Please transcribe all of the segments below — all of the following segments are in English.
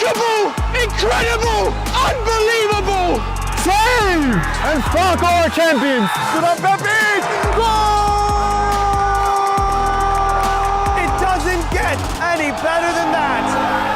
Remarkable! Incredible! Unbelievable! Save! And fuck our champions! Good up, Pepe! Goal! It doesn't get any better than that.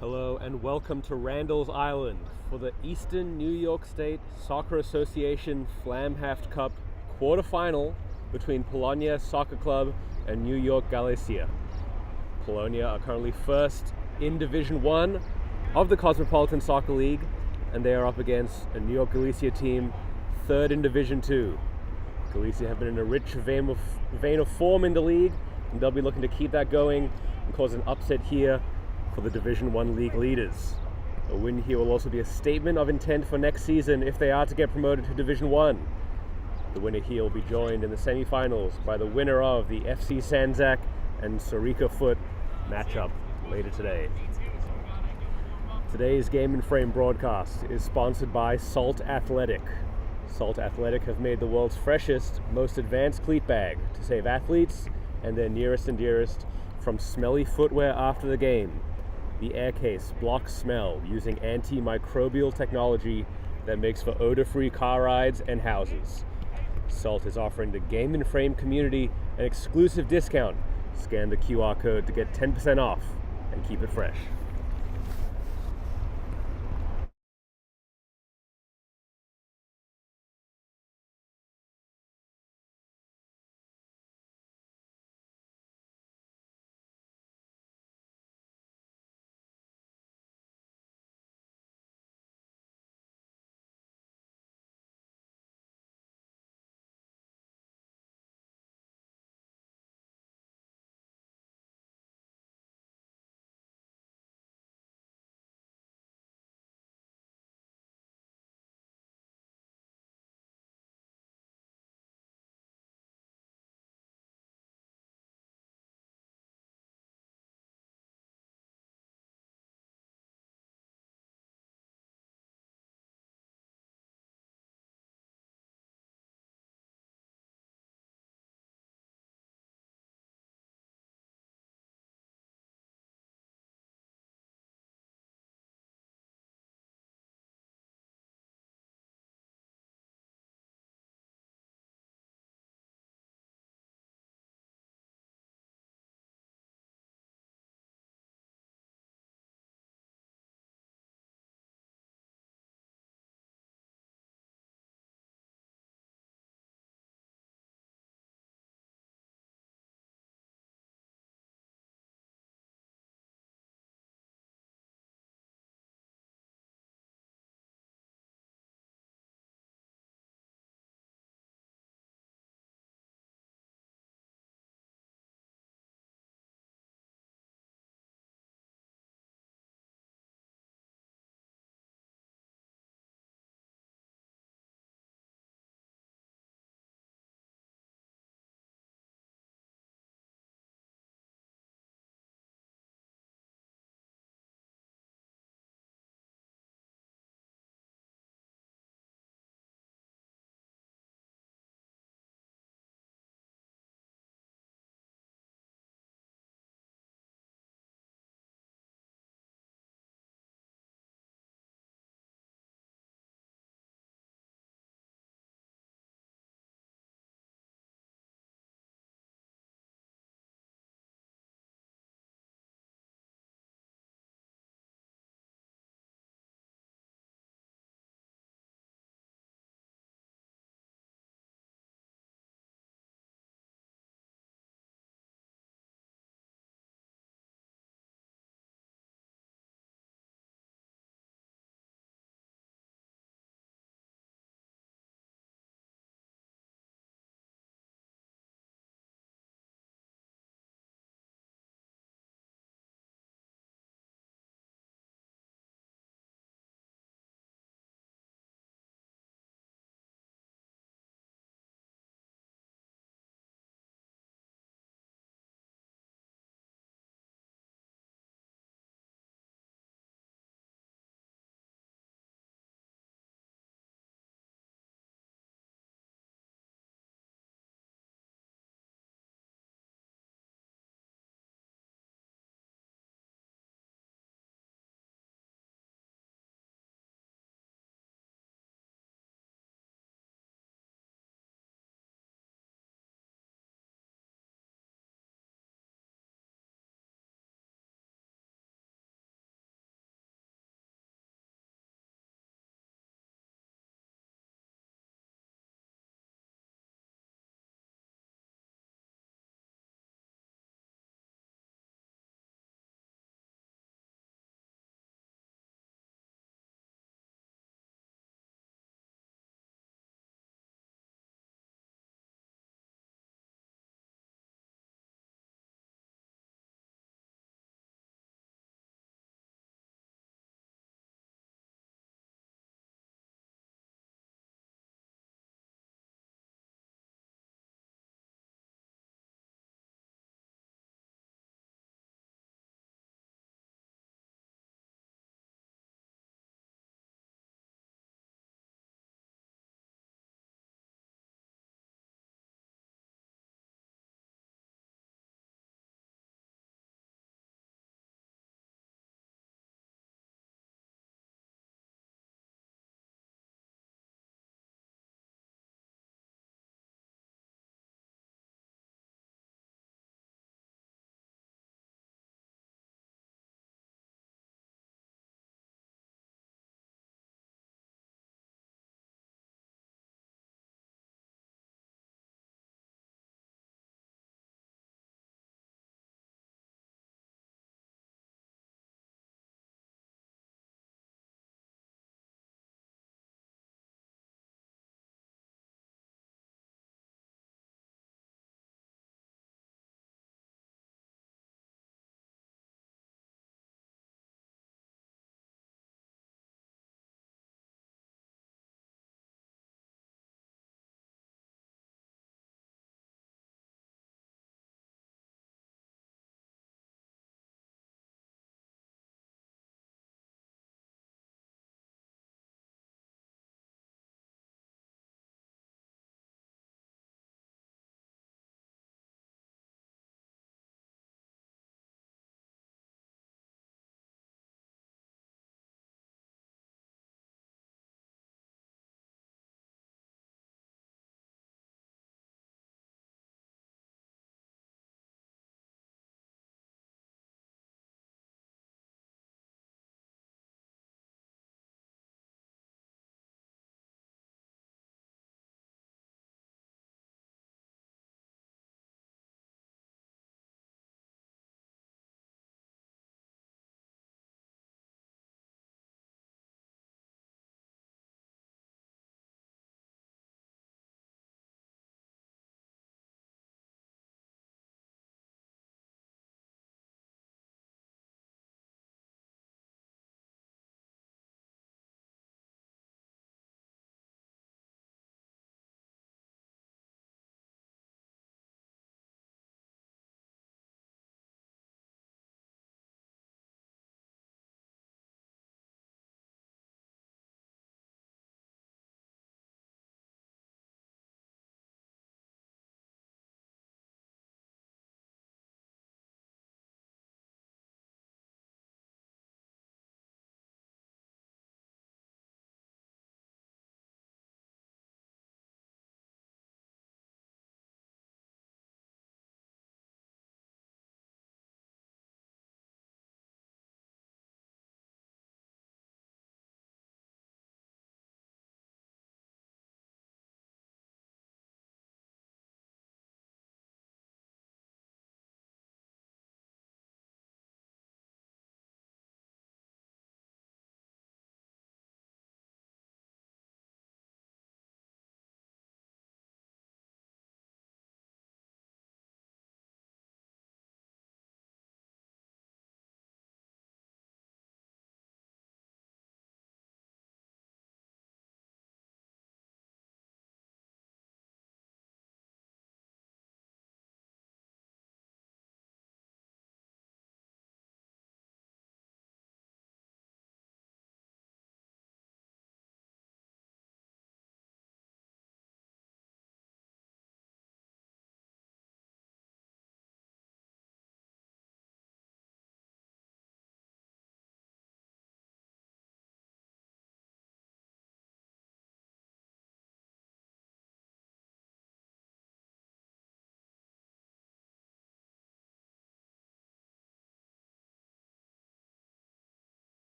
Hello and welcome to Randall's Island for the Eastern New York State Soccer Association Flamhaft Cup quarterfinal between Polonia Soccer Club and New York Galicia. Polonia are currently first in Division 1 of the Cosmopolitan Soccer League, and they are up against a New York Galicia team third in Division 2. Galicia have been in a rich vein of form in the league, and they'll be looking to keep that going and cause an upset here for the Division 1 league leaders. A win here will also be a statement of intent for next season if they are to get promoted to Division 1. The winner here will be joined in the semi-finals by the winner of the FC Sanzak and Sorica Foot matchup later today. Today's Game and Frame broadcast is sponsored by Salt Athletic. Salt Athletic have made the world's freshest, most advanced cleat bag to save athletes and their nearest and dearest from smelly footwear after the game. The air case blocks smell using antimicrobial technology that makes for odor-free car rides and houses. Salt is offering the Game and Frame community an exclusive discount. Scan the QR code to get 10% off and keep it fresh.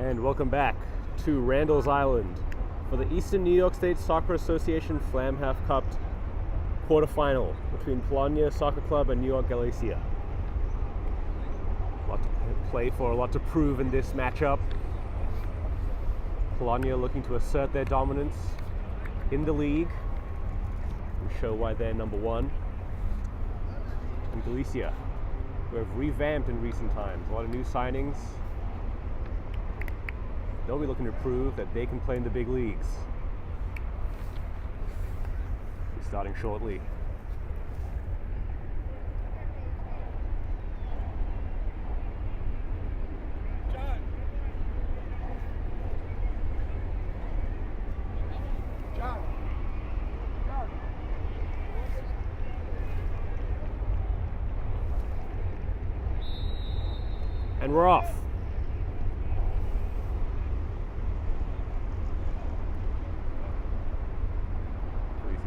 And welcome back to Randall's Island for the Eastern New York State Soccer Association Flamhaft Cup quarterfinal between Polonia Soccer Club and New York Galicia. A lot to play for, a lot to prove in this matchup. Polonia looking to assert their dominance in the league and show why they're number one. And Galicia, who have revamped in recent times, a lot of new signings. They'll be looking to prove that they can play in the big leagues. We're starting shortly. And we're off.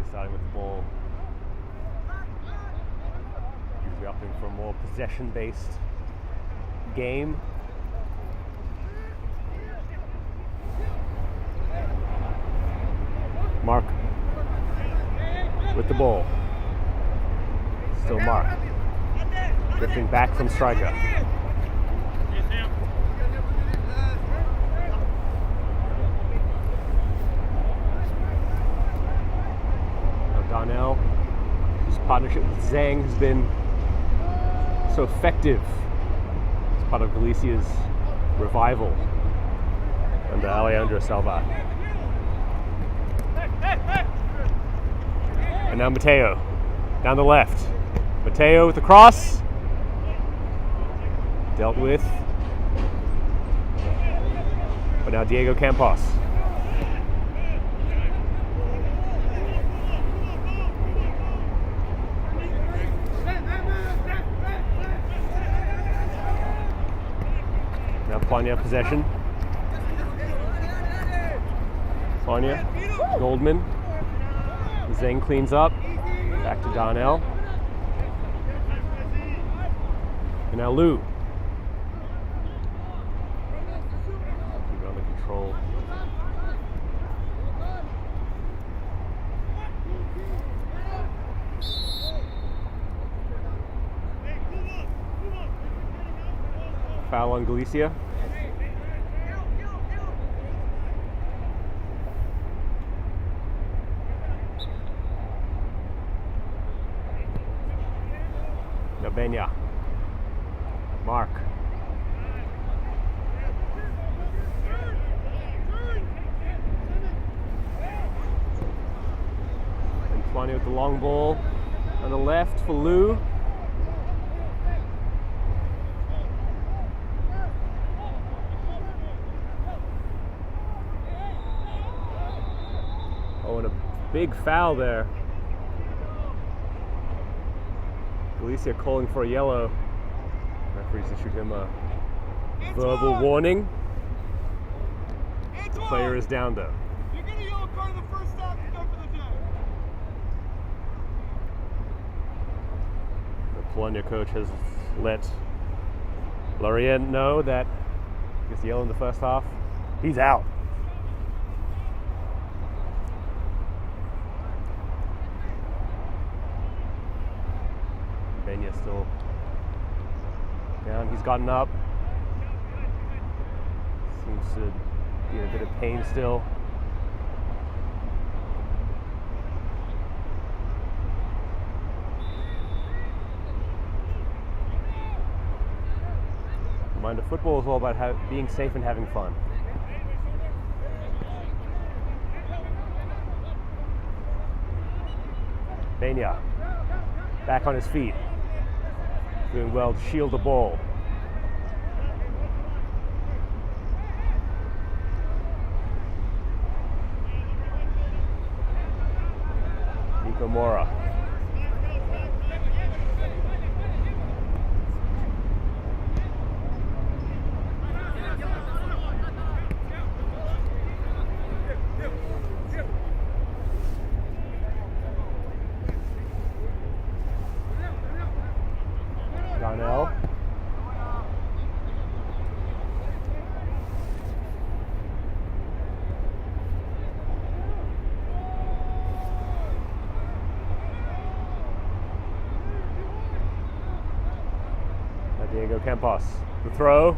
Starting with the ball. Usually opting for a more possession-based game. Mark with the ball. Still Mark. Drifting back from striker. Darnell, whose partnership with Zhang has been so effective as part of Galicia's revival under Alejandro Salva. And now Mateo, down the left. Mateo with the cross. Dealt with. But now Diego Campos. Polonia possession. Polonia, Goldman. Zhang cleans up. Back to Darnell. And now Lou. Keep it under control. Foul on Galicia. Benya. Mark. And Polonia with the long ball on the left for Lou. Oh, and a big foul there. Galicia calling for a yellow. Referees issued him a verbal warning. The player is down though. You're getting a yellow card in the first half to go for the day. The Polonia coach has let Lorient know that he gets yellow in the first half. He's out. Benya still down. He's gotten up. Seems to be in a bit of pain still. Reminder, football is all about being safe and having fun. Benya back on his feet. Doing well to shield the ball. Nico Mora. Darnell. Diego Campos. The throw.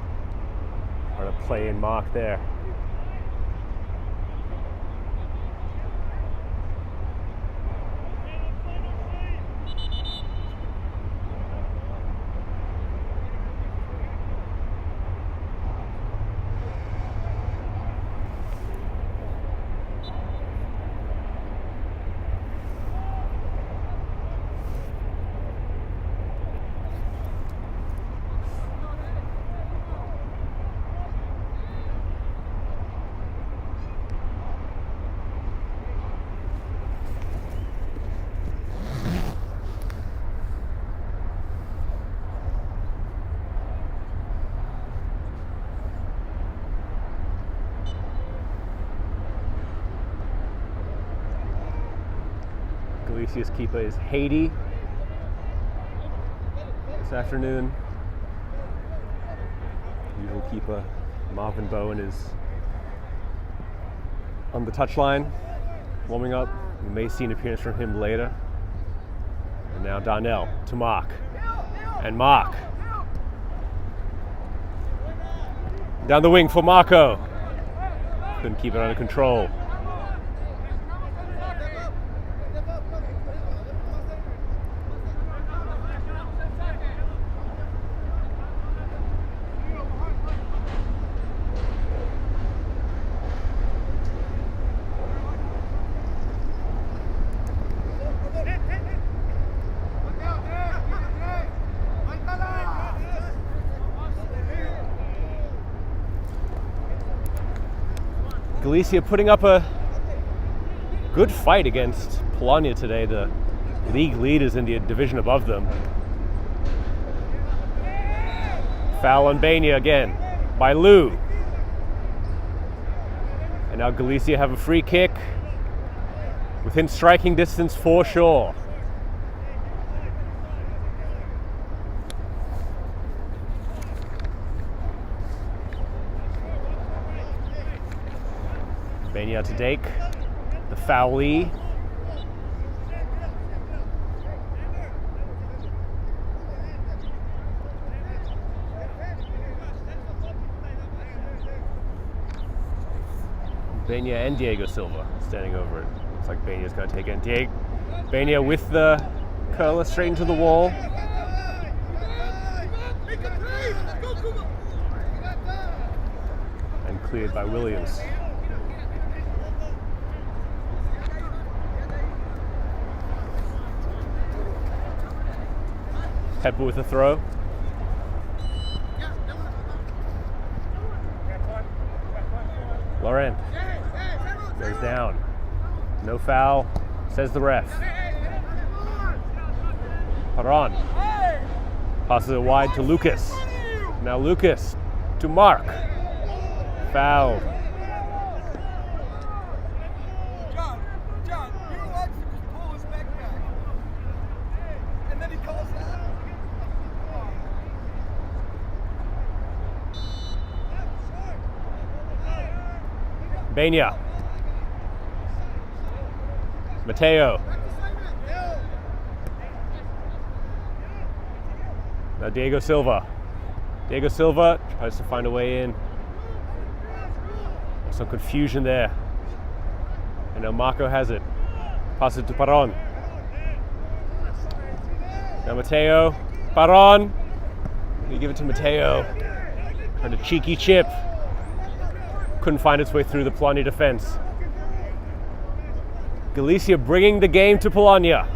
Or a play in mark there. Galicia's keeper is Haiti this afternoon. Usual keeper Marvin Bowen is on the touchline, warming up. You may see an appearance from him later. And now Darnell to Mark. And Mark. Down the wing for Marco. Couldn't keep it under control. Galicia putting up a good fight against Polonia today, the league leaders in the division above them. Foul on Bania again by Lou. And now Galicia have a free kick within striking distance for sure. Bania to Dake, the foulie. Bania and Diego Silva standing over it. Looks like Bania's going to take it. Bania with the curler straight into the wall. And cleared by Williams. Pepper with a throw. Laurent goes down. No foul, says the ref. Paran passes it wide to Lucas. Now Lucas to Mark. Foul. John, you're allowed to just pull his neck back. And then he calls that. Bania. Mateo. Now Diego Silva. Diego Silva tries to find a way in. Some confusion there. And now Marco has it. Pass it to Paron. Now Mateo. Paron. You give it to Mateo. And a cheeky chip. Couldn't find its way through the Polonia defense. Galicia bringing the game to Polonia.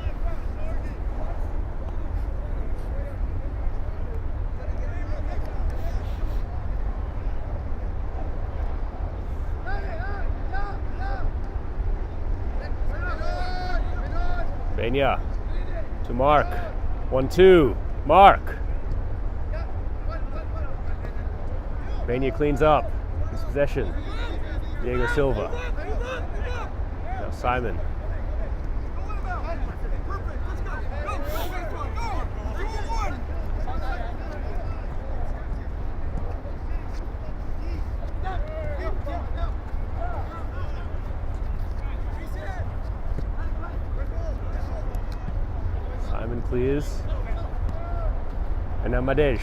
Bania to Mark. 1-2. Mark. Bania cleans up his possession. Diego Silva. Now Simon. Simon clears. And now Madej.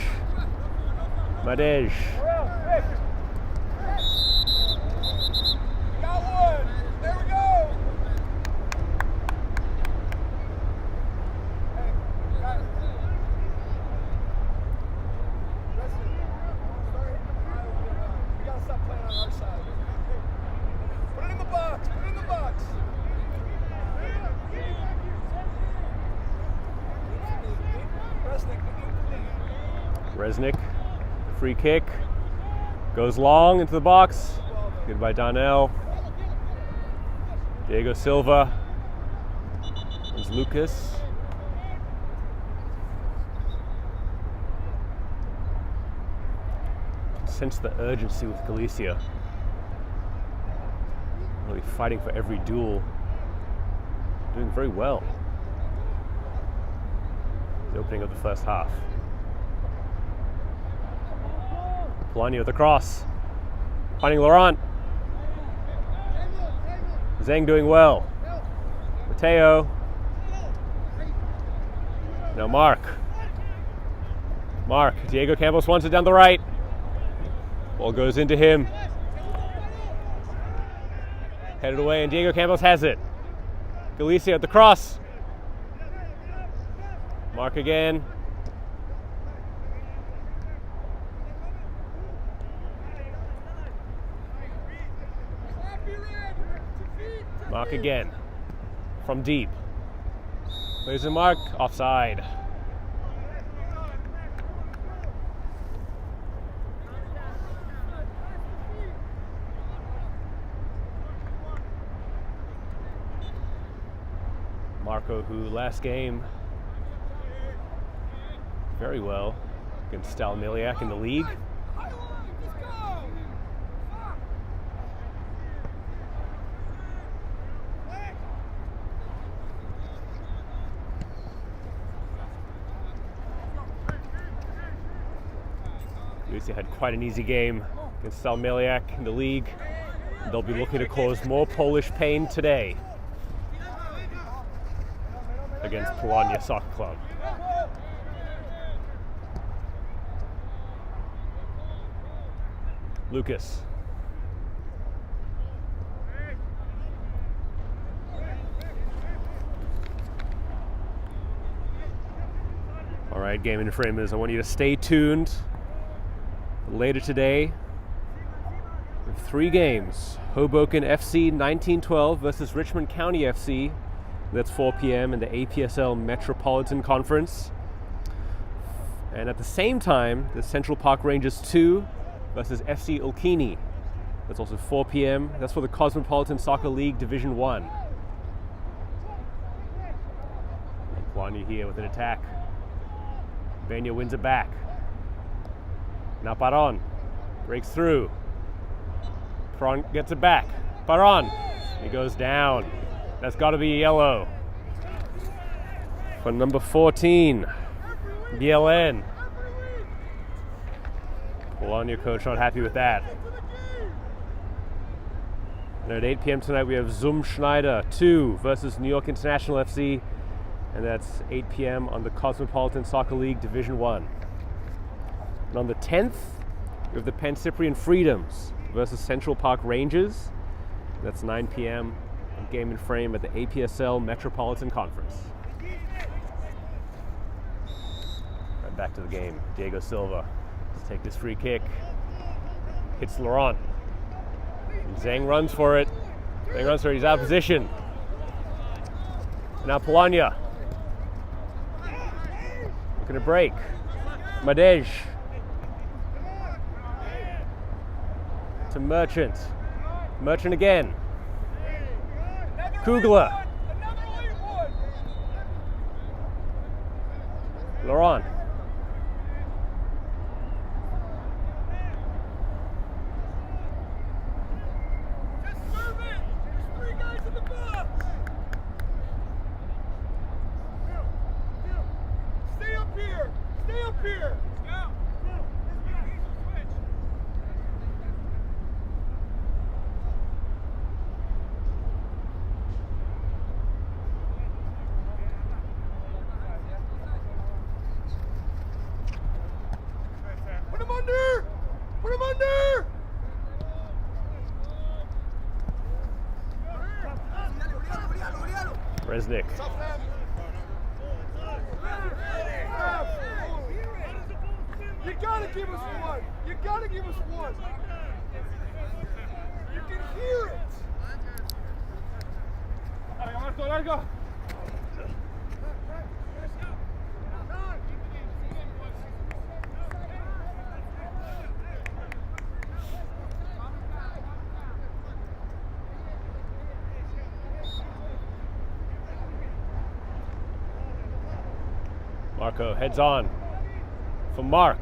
Madej. Got one. There we go. Hey, guys. Listen, start hitting them high over there. We gotta stop playing on our side. Put it in the box. Put it in the box. Resnick, free kick, goes long into the box. Good by Donnell. Diego Silva. There's Lucas. Sense the urgency with Galicia. Really fighting for every duel. Doing very well. The opening of the first half. Polonia with the cross. Finding Laurent. Zeng doing well. Mateo. Now Mark. Diego Campos wants it down the right. Ball goes into him. Headed away and Diego Campos has it. Galicia at the cross. Mark again. Mark again. From deep. There's the mark. Offside. Marco, who last game very well against Stalmiliak in the league. Galicia had quite an easy game against Stalmiliak in the league. They'll be looking to cause more Polish pain today against Polonia Soccer Club. Lucas. All right, Gaming Framers, I want you to stay tuned. Later today, we have 3 games. Hoboken FC 1912 versus Richmond County FC. That's 4 p.m. in the APSL Metropolitan Conference. And at the same time, the Central Park Rangers 2 versus FC Ilkini. That's also 4 p.m. That's for the Cosmopolitan Soccer League Division 1. Polonia here with an attack. Venya wins it back. Now Paron breaks through. Paron gets it back. Paron, he goes down. That's got to be yellow for number 14, BLN. Polonia coach not happy with that. And at 8 p.m. tonight we have Zum Schneider 2 versus New York International FC, and that's 8 p.m. on the Cosmopolitan Soccer League Division 1. And on the 10th, we have the Pan Cyprian Freedoms versus Central Park Rangers. That's 9 p.m. on Game and Frame at the APSL Metropolitan Conference. Right back to the game. Diego Silva. Let's take this free kick. Hits Laurent. And Zhang runs for it. Zhang runs for it. He's out of position. Now Polonia. Looking to break. Madej. To Merchant. Merchant again. Kugler. Laurent. Put him under! Resnick. You gotta give us one. You gotta give us one. You can hear it. Marco heads on for Mark.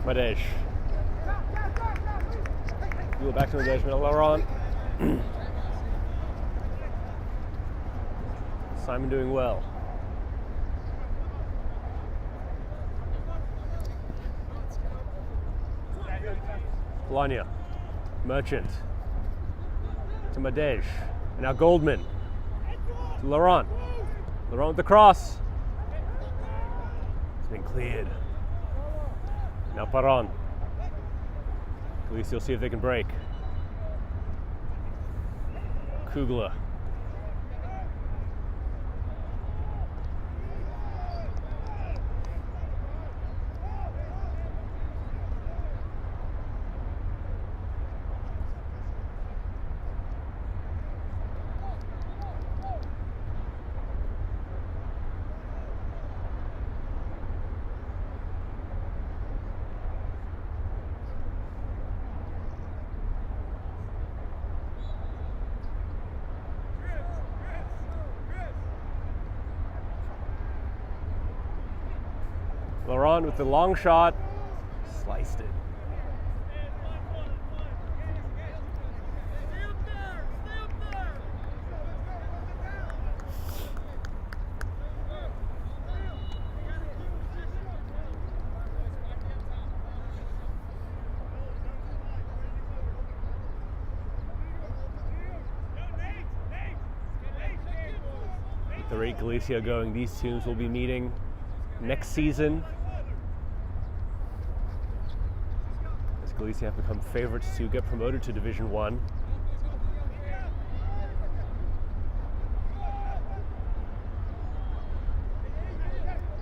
Madej. Go back to engagement. Laurent. Simon doing well. Polonia. Merchant. To Madej. And now Goldman. To Laurent. Laurent with the cross. It's been cleared. Now Paron. Galicia will see if they can break. Kugler. Laurent with the long shot, sliced it. With the rate Galicia going, these teams will be meeting next season. As Galicia have become favorites to get promoted to Division 1.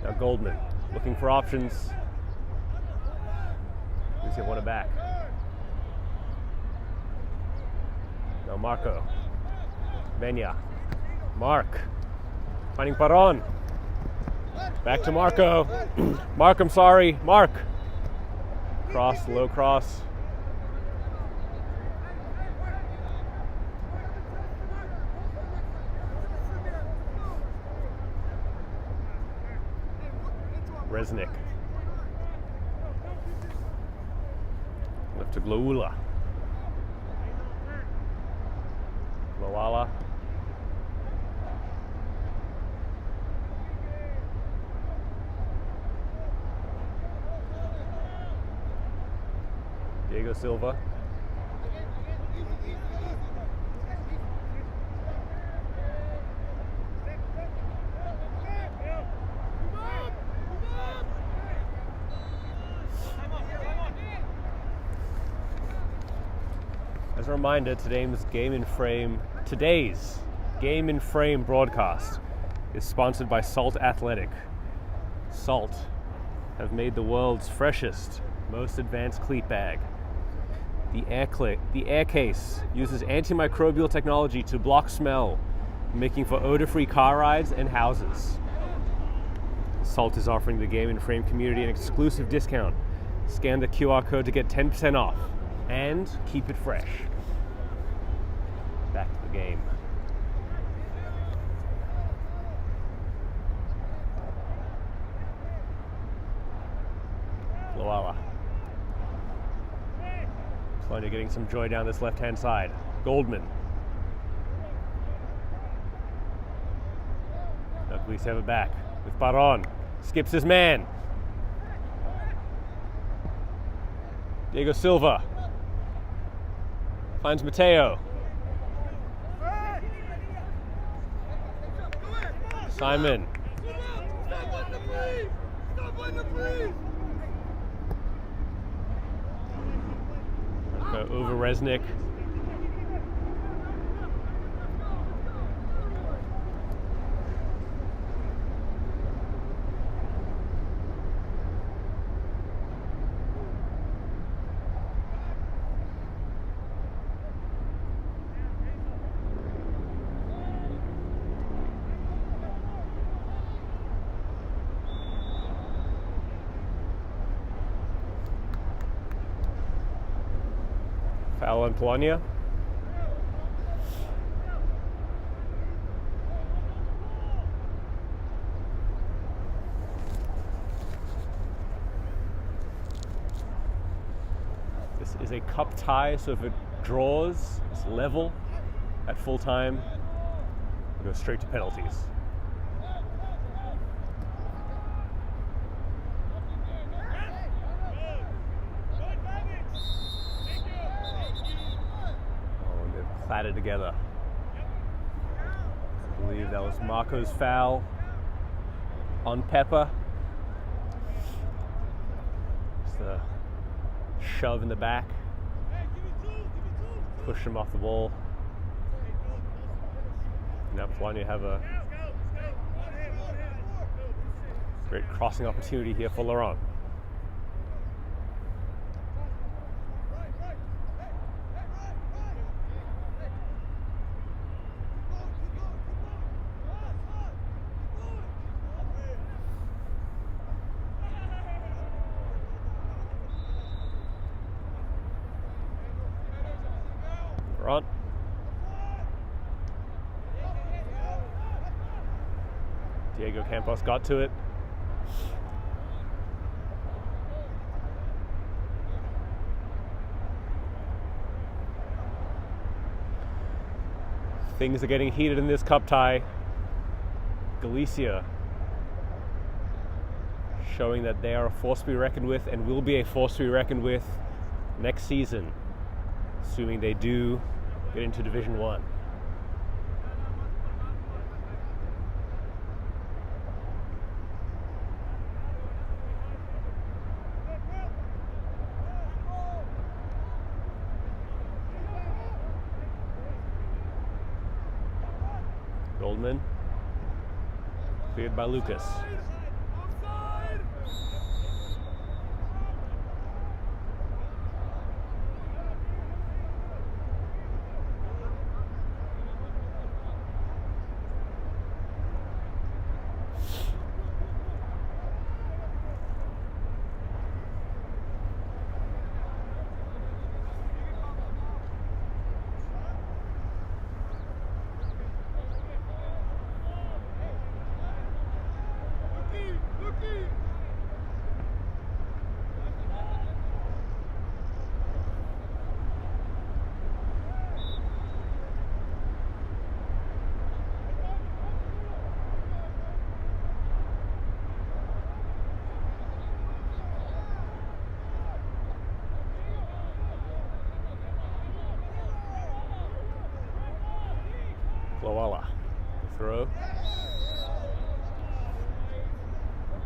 Now Goldman looking for options. Galicia won it back. Now Marco. Benya. Mark. Finding Paron. Back to Marco. Mark, I'm sorry. Mark. Cross, low cross. Resnick. Left to Glaula. Loala. Diego Silva. As a reminder, today's Game in Frame broadcast is sponsored by Salt Athletic. Salt have made the world's freshest, most advanced cleat bag. The air case uses antimicrobial technology to block smell, making for odor-free car rides and houses. Salt is offering the Game and Frame community an exclusive discount. Scan the QR code to get 10% off and keep it fresh. Back to the game. Loala. Polonia getting some joy down this left-hand side. Goldman. Now Galicia have it back with Baron. Skips his man. Diego Silva. Finds Mateo. Simon. Over Resnick. Foul on Polonia. This is a cup tie, so if it draws, it's level at full time. We'll go straight to penalties. Clattered together. I believe that was Marco's foul on Pepper. Just a shove in the back. Push him off the ball. Now Polonia have a great crossing opportunity here for Laurent. Laurent. Diego Campos got to it. Things are getting heated in this cup tie. Galicia showing that they are a force to be reckoned with and will be a force to be reckoned with next season, assuming they do get into Division 1. Goldman, cleared by Lucas. Loala, the throw.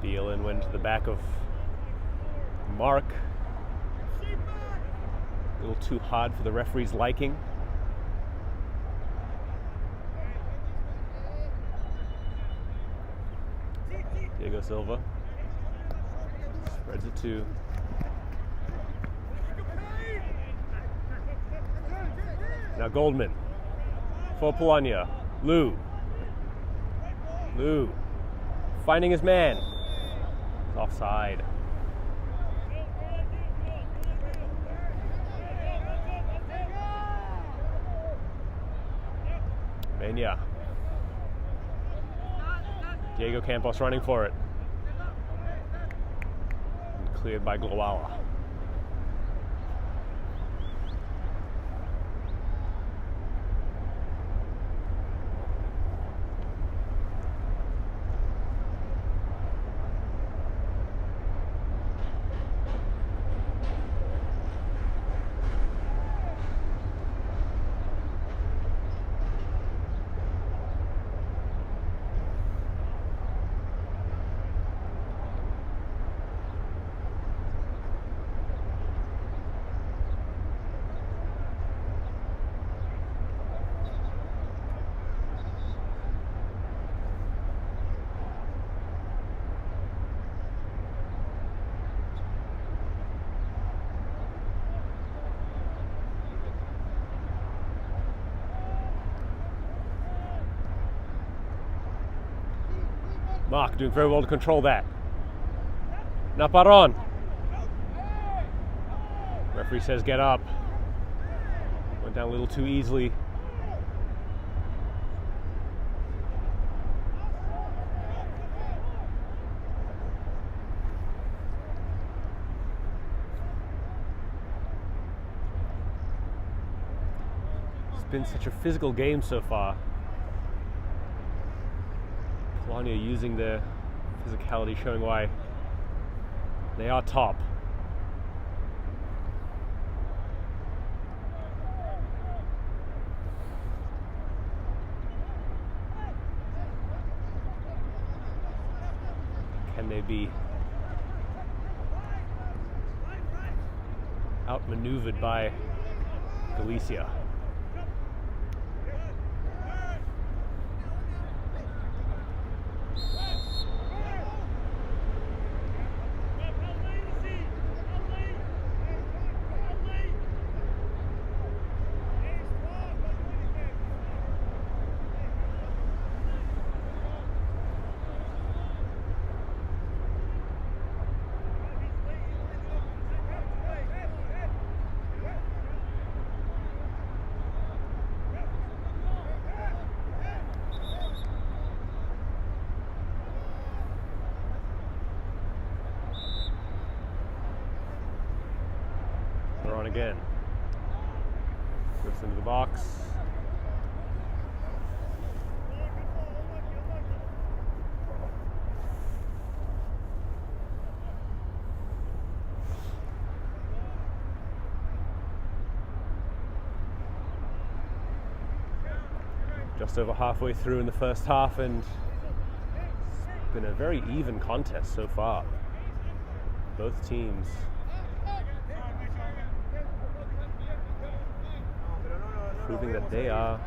Thielen went to the back of Mark. A little too hard for the referee's liking. Diego Silva. Spreads it to now Goldman for Polonia. Lou finding his man. He's offside. Mania. Diego Campos running for it. And cleared by Glowala. Mark doing very well to control that. Naparon. Referee says get up. Went down a little too easily. It's been such a physical game so far. Polonia using their physicality, showing why they are top. Can they be outmaneuvered by Galicia? Again. Goes into the box. Just over halfway through in the first half, and it's been a very even contest so far. Both teams proving that they are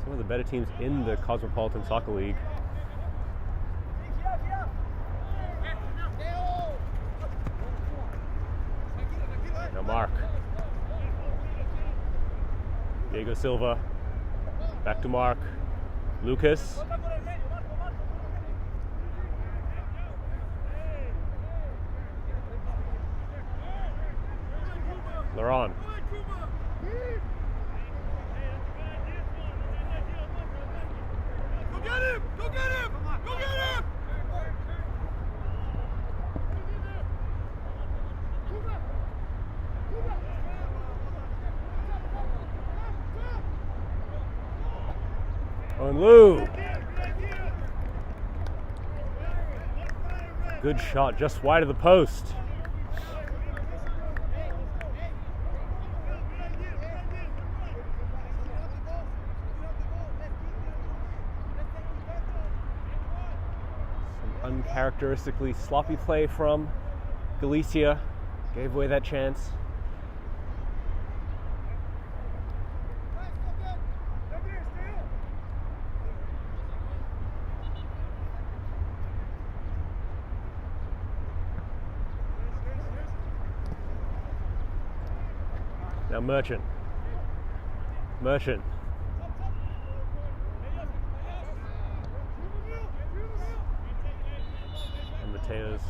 some of the better teams in the Cosmopolitan Soccer League. Now Mark. Diego Silva. Back to Mark. Lucas. Laurent. Go get him! Go get him! Go get him! On Lou. Good shot, just wide of the post. Uncharacteristically sloppy play from Galicia. Gave away that chance. Now Merchant. Merchant. And Mateo's.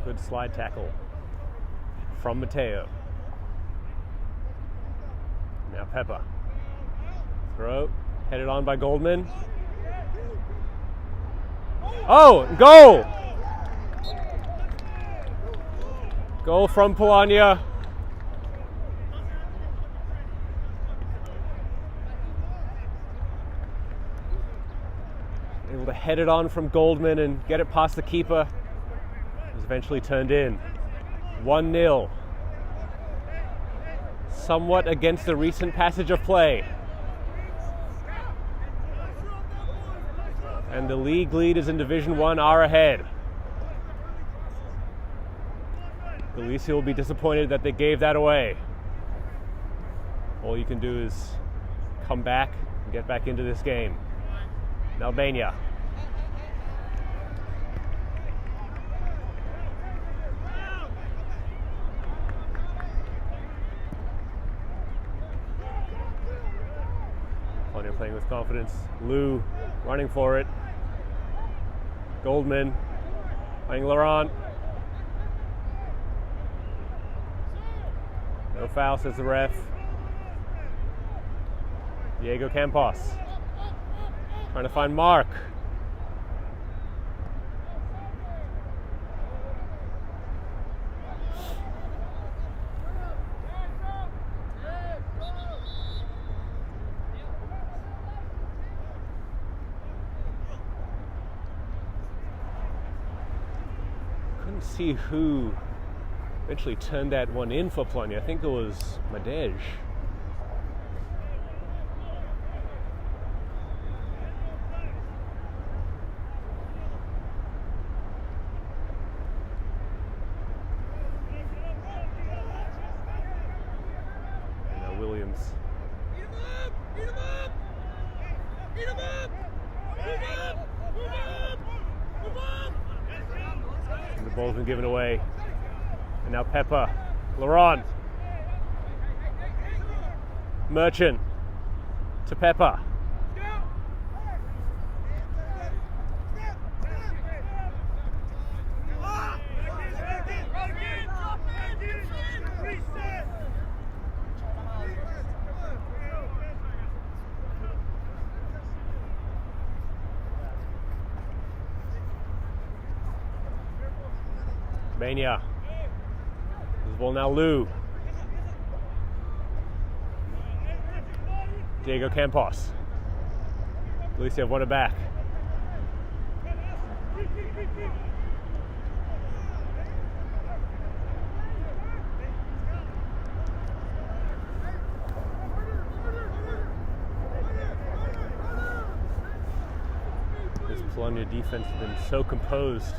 Good slide tackle from Mateo. Now Pepper. Throw. Headed on by Goldman. Oh, goal! Goal from Polonia. Able to head it on from Goldman and get it past the keeper. It was eventually turned in. 1-0. Somewhat against the recent passage of play. And the league leaders in Division 1 are ahead. Galicia will be disappointed that they gave that away. All you can do is come back and get back into this game. Albania. Polonia playing with confidence. Lou running for it. Goldman playing Laurent. No foul, says the ref. Diego Campos trying to find Mark. Couldn't see who eventually turned that one in for Polonia. I think it was Madej. And now Williams. And the ball's been given away. And now Pepper, Laurent, Merchant to Pepper. Mania. Ball now Lou. Diego Campos. Galicia have won it back. This Polonia defense has been so composed.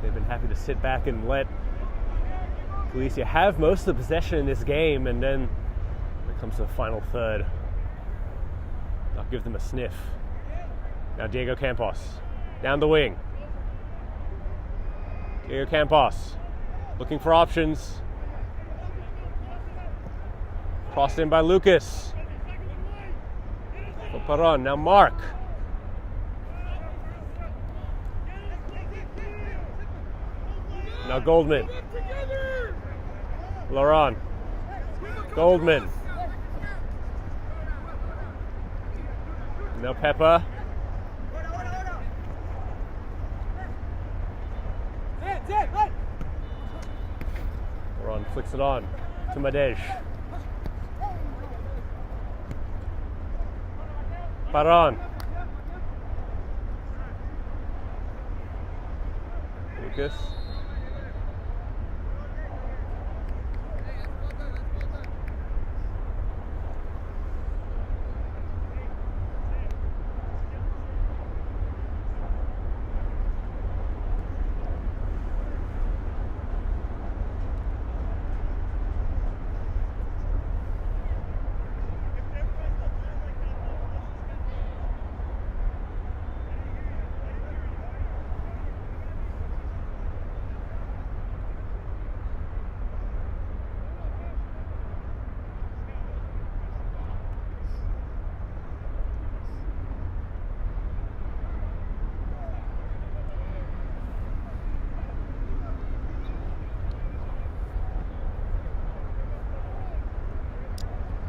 They've been happy to sit back and let Galicia have most of the possession in this game, and then when it comes to the final third, I'll give them a sniff. Now Diego Campos, down the wing. Diego Campos, looking for options. Crossed in by Lucas. Paron, now Mark. Now Goldman. Laurent. Goldman. Now Pepper. Laurent flicks it on to Madej. Paron. Lucas.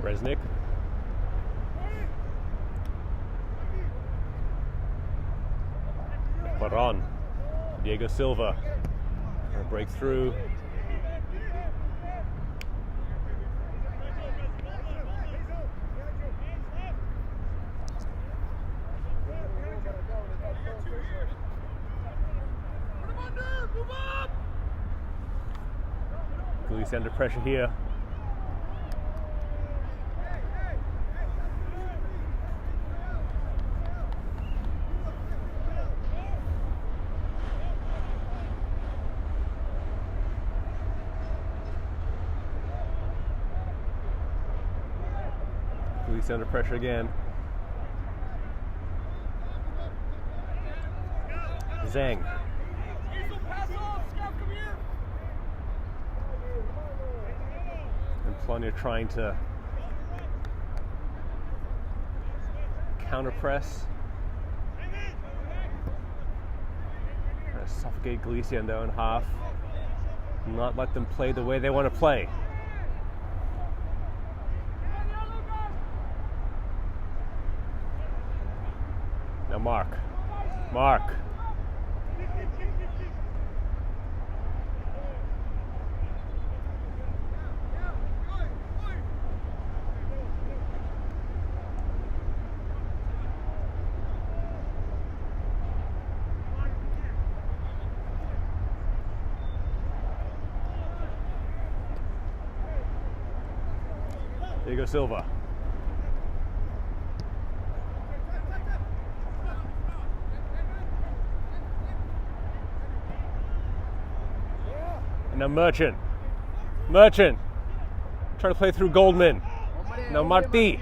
Resnick. Baron. Diego Silva. Gonna break through. Galicia under pressure here. Galicia under pressure again. Zhang. And Polonia trying to counter press. Trying to suffocate Galicia in their own half. Not let them play the way they want to play. Now Mark. Diego Silva. And now Merchant. Trying to play through Goldman. Now Martí.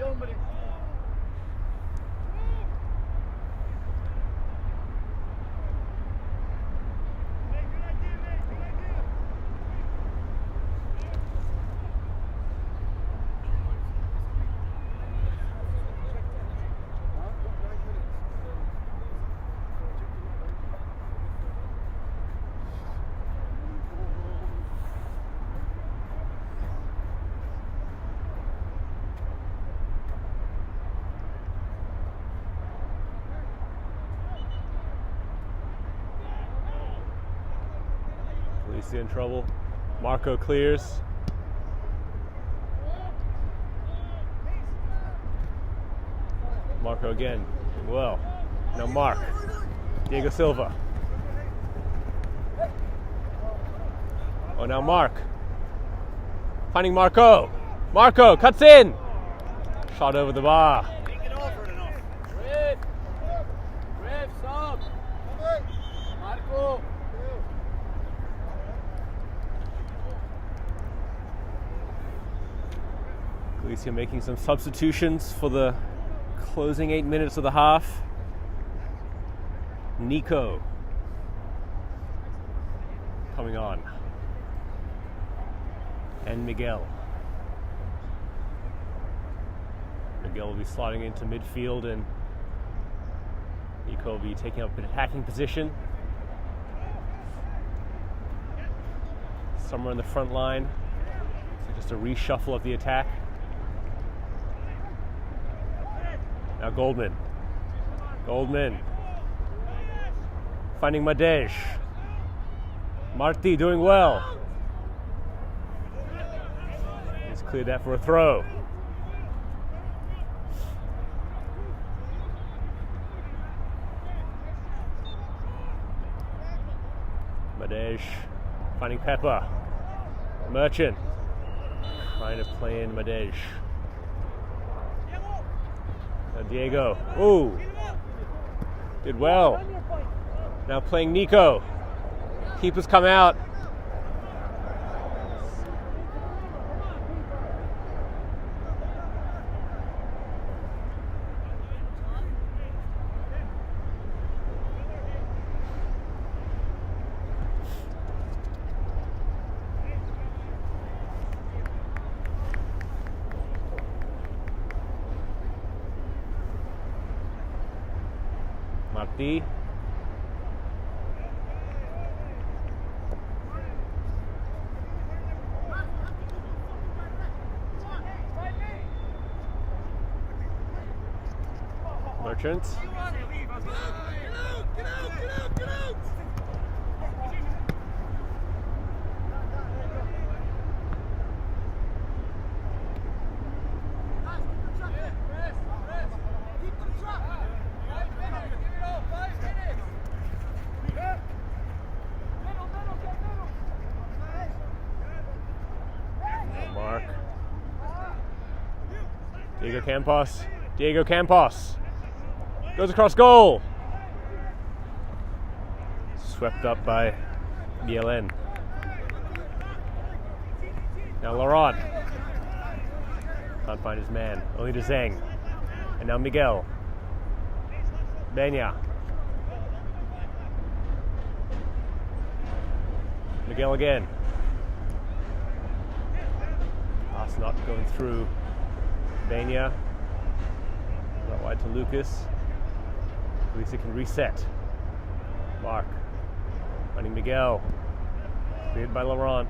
Galicia in trouble. Marco clears. Marco again. Well. Now Mark. Diego Silva. Oh, now Mark. Finding Marco. Marco cuts in. Shot over the bar. Galicia making some substitutions for the closing 8 minutes of the half. Nico coming on. And Miguel. Miguel will be sliding into midfield and Nico will be taking up an attacking position. Somewhere in the front line. So just a reshuffle of the attack. Now Goldman. Finding Madej. Martí doing well. He's cleared that for a throw. Madej finding Pepper. Merchant trying to play in Madej. Diego. Ooh. Did well. Now playing Nico. Keepers come out. Martí. Merchant. Mark. Diego Campos. Diego Campos. Goes across goal. Swept up by BLN. Now Laurent. Can't find his man. Only to Zhang. And now Miguel. Benya. Miguel again. Pass not going through. Benya. Not wide to Lucas. Galicia can reset. Mark. Running Miguel. Cleared by Laurent.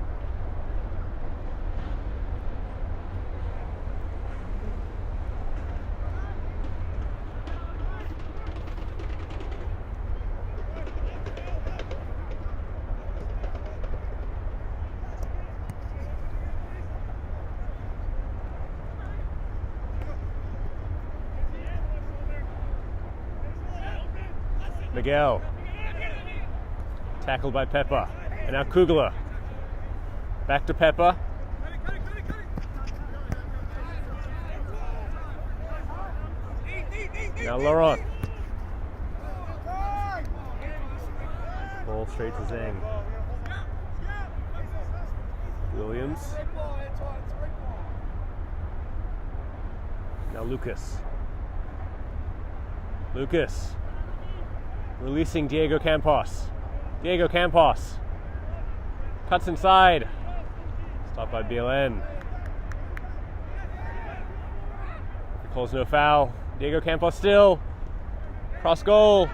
Miguel. Tackled by Pepper. And now Kugler. Back to Pepper. Now Laurent. Ball straight to Zhang. Williams. Now Lucas. Lucas. Releasing Diego Campos. Diego Campos. Cuts inside. Stopped by BLN. Calls no foul. Diego Campos still. Cross goal.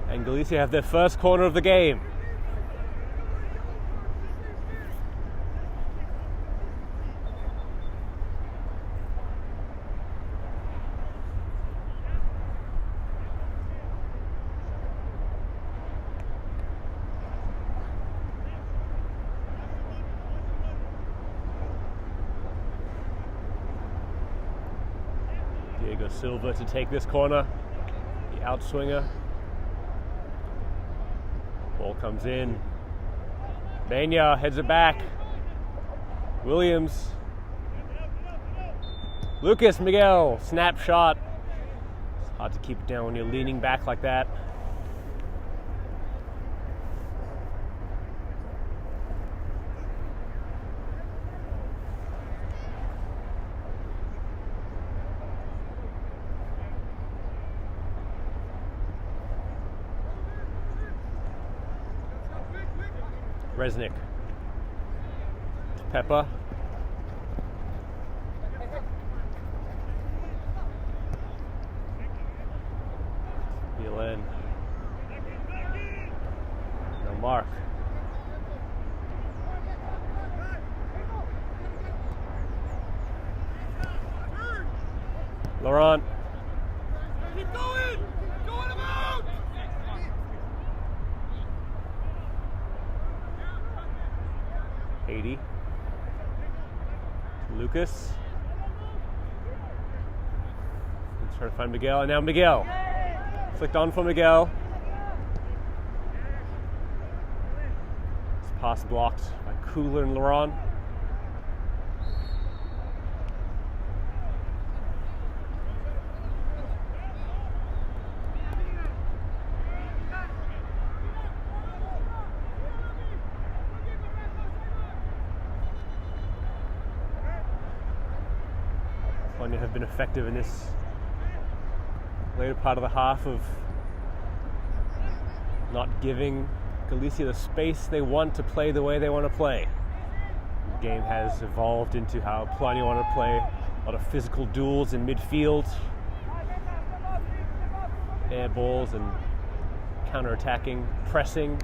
And Galicia have their first corner of the game. Diego Silva to take this corner. The outswinger. Ball comes in. Benya heads it back. Williams. Lucas Miguel. Snapshot. It's hard to keep it down when you're leaning back like that. Resnick. Pepper. BLN. Now Mark. Laurent. Keep going! Going about! Lucas. Let's try to find Miguel, and now Miguel. Flicked on for Miguel. This pass blocked by Kugler and Laurent. Polonia have been effective in this later part of the half of not giving Galicia the space they want to play the way they want to play. The game has evolved into how Polonia want to play, a lot of physical duels in midfield, air balls and counter-attacking, pressing.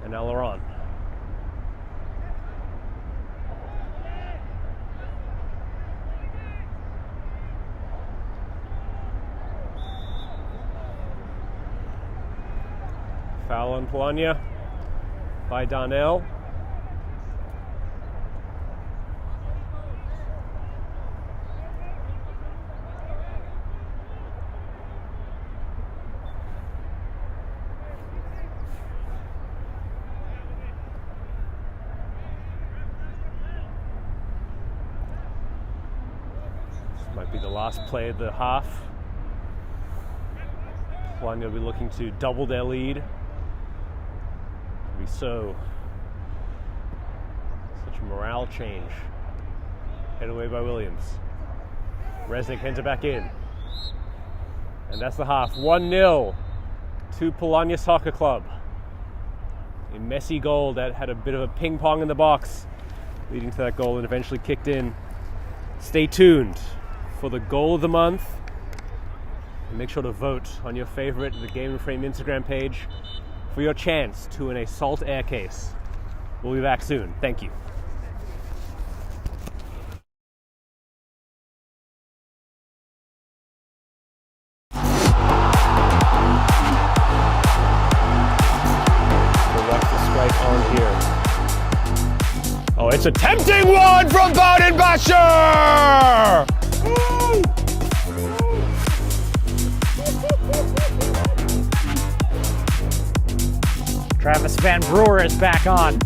And now Laurent. Foul on Polonia by Darnell. This might be the last play of the half. Polonia will be looking to double their lead. It'll be such a morale change. Head away by Williams. Resnick hands it back in. And that's the half. 1-0 to Polonia Soccer Club. A messy goal that had a bit of a ping pong in the box, leading to that goal and eventually kicked in. Stay tuned for the goal of the month. And make sure to vote on your favorite The Game and Frame Instagram page for your chance to win a Salt Air case. We'll be back soon. Thank you. So watch the strike on here. Oh, it's a tempting one from Bodenbacher! Travis Van Brewer is back on.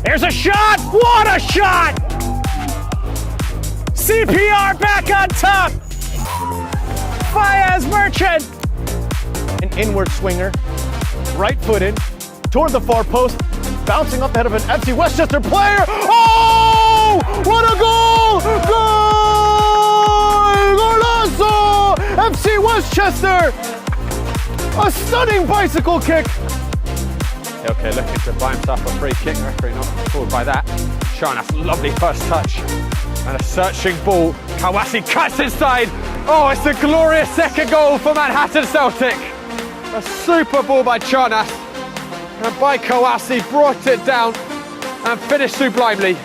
There's a shot! What a shot! CPR back on top! Fayez Merchant! An inward swinger, right-footed, toward the far post, bouncing up ahead of an FC Westchester player. Oh! What a goal! Goal! Golazo! FC Westchester! A stunning bicycle kick. Okay, looking to buy himself a free kick. Referee not fooled by that. Sharnath's lovely first touch. And a searching ball. Kawasi cuts inside. Oh, it's a glorious second goal for Manhattan Celtic. A super ball by Charnath. And by Kawasi, brought it down and finished sublimely.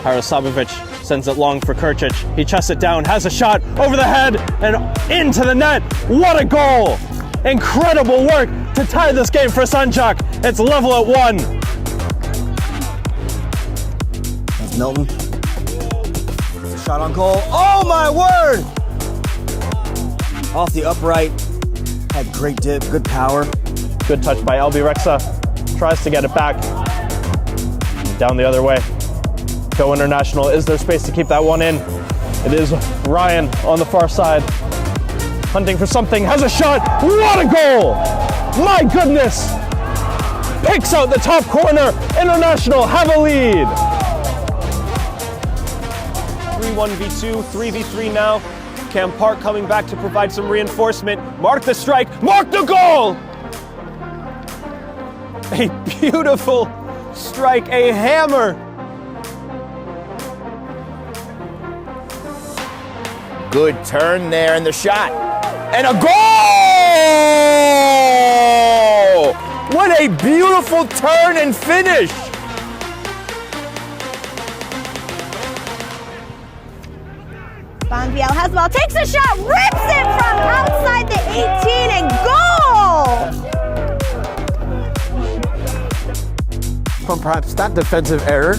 Harasabovic sends it long for Kurcic. He chests it down, has a shot over the head and into the net. What a goal! Incredible work to tie this game for Sanjak. It's level at 1. That's Milton. Shot on goal. Oh my word! Off the upright. Had great dip, good power. Good touch by LB Rexa. Tries to get it back. Down the other way. Go International. Is there space to keep that one in? It is Ryan on the far side. Hunting for something. Has a shot. What a goal! My goodness! Picks out the top corner. International have a lead. 3-1v2, 3v3 now. Cam Park coming back to provide some reinforcement. Mark the strike. Mark the goal! A beautiful strike. A hammer. Good turn there in the shot. And a goal! What a beautiful turn and finish. Bonviel has the ball, takes a shot, rips it from outside the 18 and goal! From perhaps that defensive error.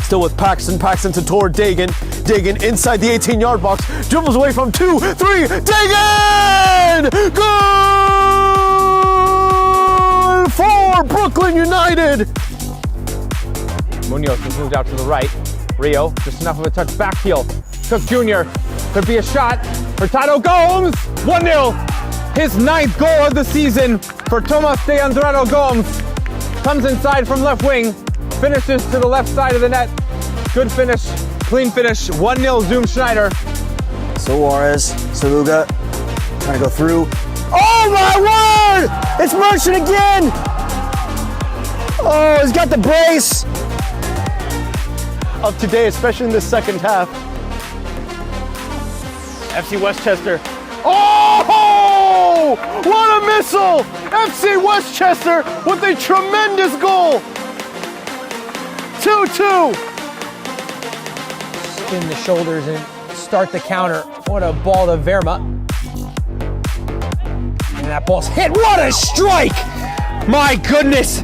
Still with Paxton. Paxton to toward Dagan. Dagan inside the 18-yard box. Dribbles away from 2, 3. Dagan! Goal for Brooklyn United! Munoz has moved out to the right. Rio, just enough of a touch back heel. Cook Jr. Could be a shot. Hurtado Gomes, 1-0. His 9th goal of the season for Tomas de Andrade Gomes. Comes inside from left wing. Finishes to the left side of the net. Good finish, clean finish. 1-0 Zoom Schneider. Suarez, Saluga, trying to go through. Oh my word! It's Merchant again! Oh, he's got the brace. Up today, especially in the second half. FC Westchester. Oh! What a missile! FC Westchester with a tremendous goal. 2-2. Spin the shoulders and start the counter. What a ball to Verma. that ball's hit. What a strike! My goodness!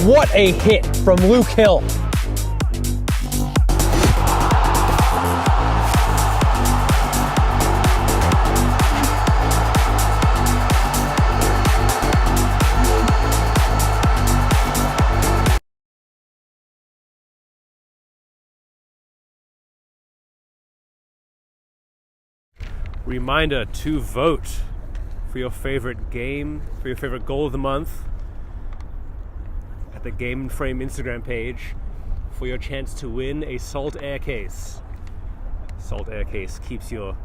What a hit from Luke Hill. Reminder to vote for your favorite game, for your favorite goal of the month at the Game and Frame Instagram page for your chance to win a Salt Air case. Salt Air case keeps your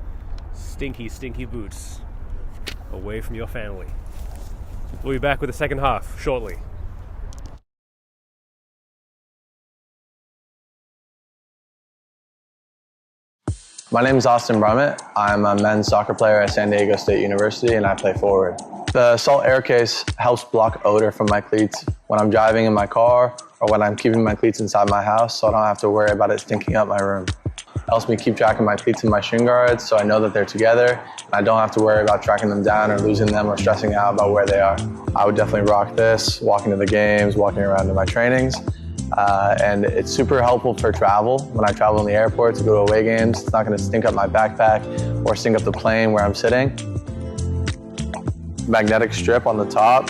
stinky, stinky boots away from your family. We'll be back with the second half shortly. My name is Austin Brummett. I'm a men's soccer player at San Diego State University and I play forward. The Salt Air Case helps block odor from my cleats when I'm driving in my car or when I'm keeping my cleats inside my house so I don't have to worry about it stinking up my room. It helps me keep track of my cleats and my shin guards so I know that they're together and I don't have to worry about tracking them down or losing them or stressing out about where they are. I would definitely rock this, walking to the games, walking around to my trainings. And it's super helpful for travel. When I travel in the airport to go to away games, it's not going to stink up my backpack or stink up the plane where I'm sitting. Magnetic strip on the top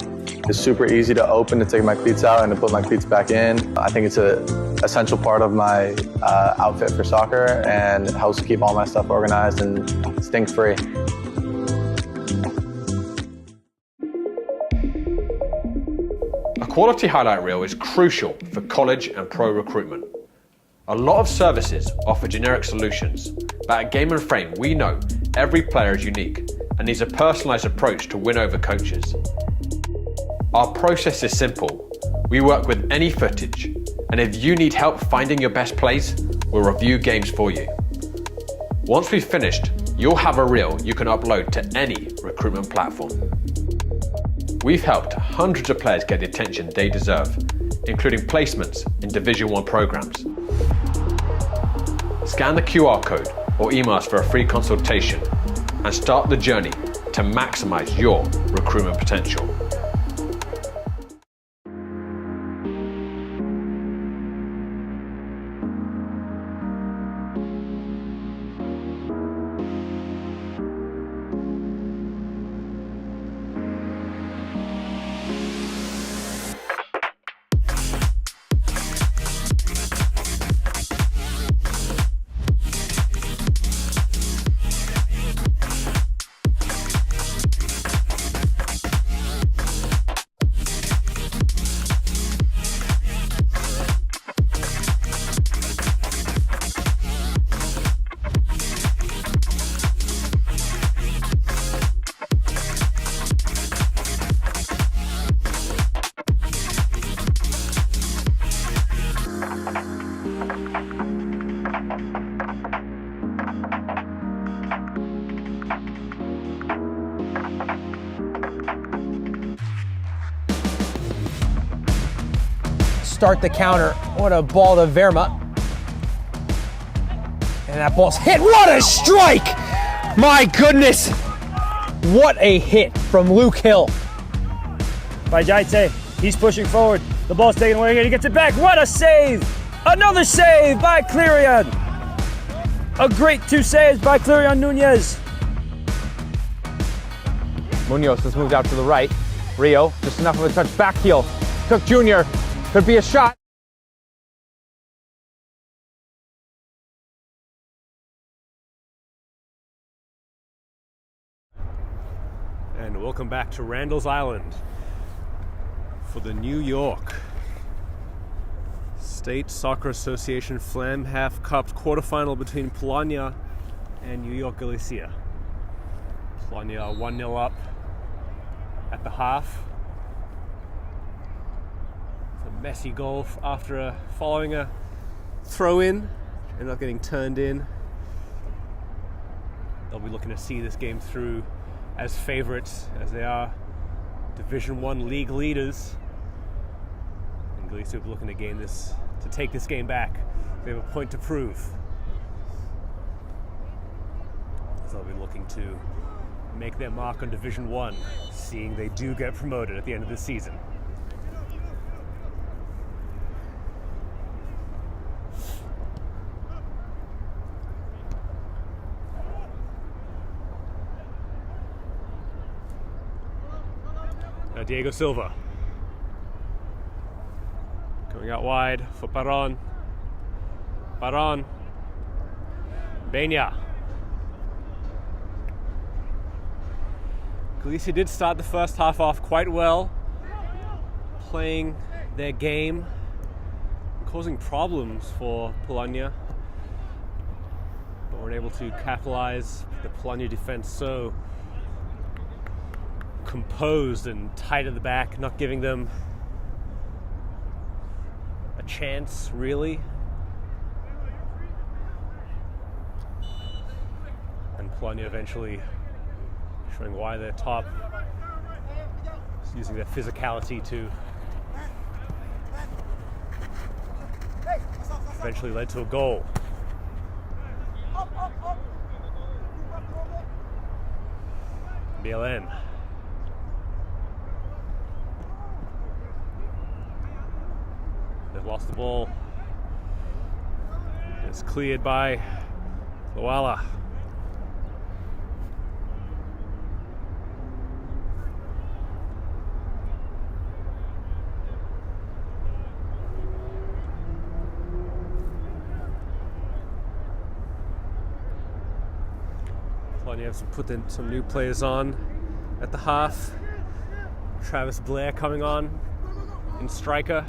is super easy to open to take my cleats out and to put my cleats back in. I think it's an essential part of my outfit for soccer and it helps keep all my stuff organized and stink-free. Quality highlight reel is crucial for college and pro recruitment. A lot of services offer generic solutions, but at Game and Frame we know every player is unique and needs a personalised approach to win over coaches. Our process is simple. We work with any footage, and if you need help finding your best plays, we'll review games for you. Once we've finished, you'll have a reel you can upload to any recruitment platform. We've helped hundreds of players get the attention they deserve, including placements in Division I programs. Scan the QR code or email us for a free consultation and start the journey to maximize your recruitment potential. Start the counter. What a ball to Verma. And that ball's hit. What a strike! My goodness! What a hit from Luke Hill. By Jaite, he's pushing forward. The ball's taken away again. He gets it back. What a save! Another save by Clerion. A great two saves by Clerion Nunez. Munoz has moved out to the right. Rio, just enough of a touch back heel. Cook Jr. Could be a shot. And welcome back to Randall's Island for the New York State Soccer Association Flamhaft Cup quarterfinal between Polonia and New York Galicia. Polonia 1-0 up at the half. A messy goal after following a throw-in and not getting turned in. They'll be looking to see this game through as favourites, as they are Division I league leaders. And Galicia will be looking to take this game back. They have a point to prove. So they'll be looking to make their mark on Division 1, seeing they do get promoted at the end of the season. Now Diego Silva going out wide for Paron. Paron. Benya. Galicia did start the first half off quite well, playing their game, causing problems for Polonia, but weren't able to capitalize. The Polonia defense so composed and tight at the back, not giving them a chance, really. And Polonia eventually showing why they're top, just using their physicality to eventually led to a goal. BLN. They've lost the ball. It's cleared by Luala. Polonia have put in some new players on at the half. Travis Blair coming on in striker.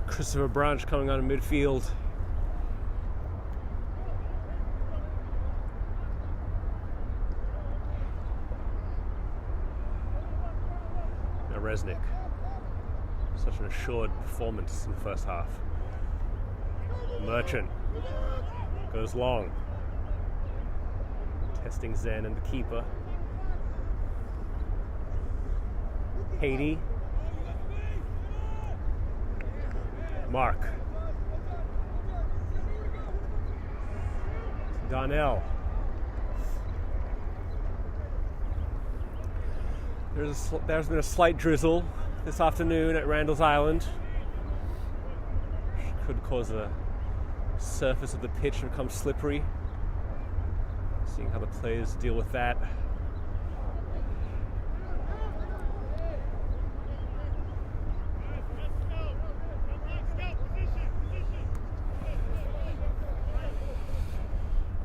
Christopher Branch coming on in midfield. Now Resnick. Such an assured performance in the first half. Merchant goes long. Testing Zen and the keeper. Haiti. Mark. Donnell. There's been a slight drizzle this afternoon at Randall's Island. Could cause the surface of the pitch to become slippery. Seeing how the players deal with that.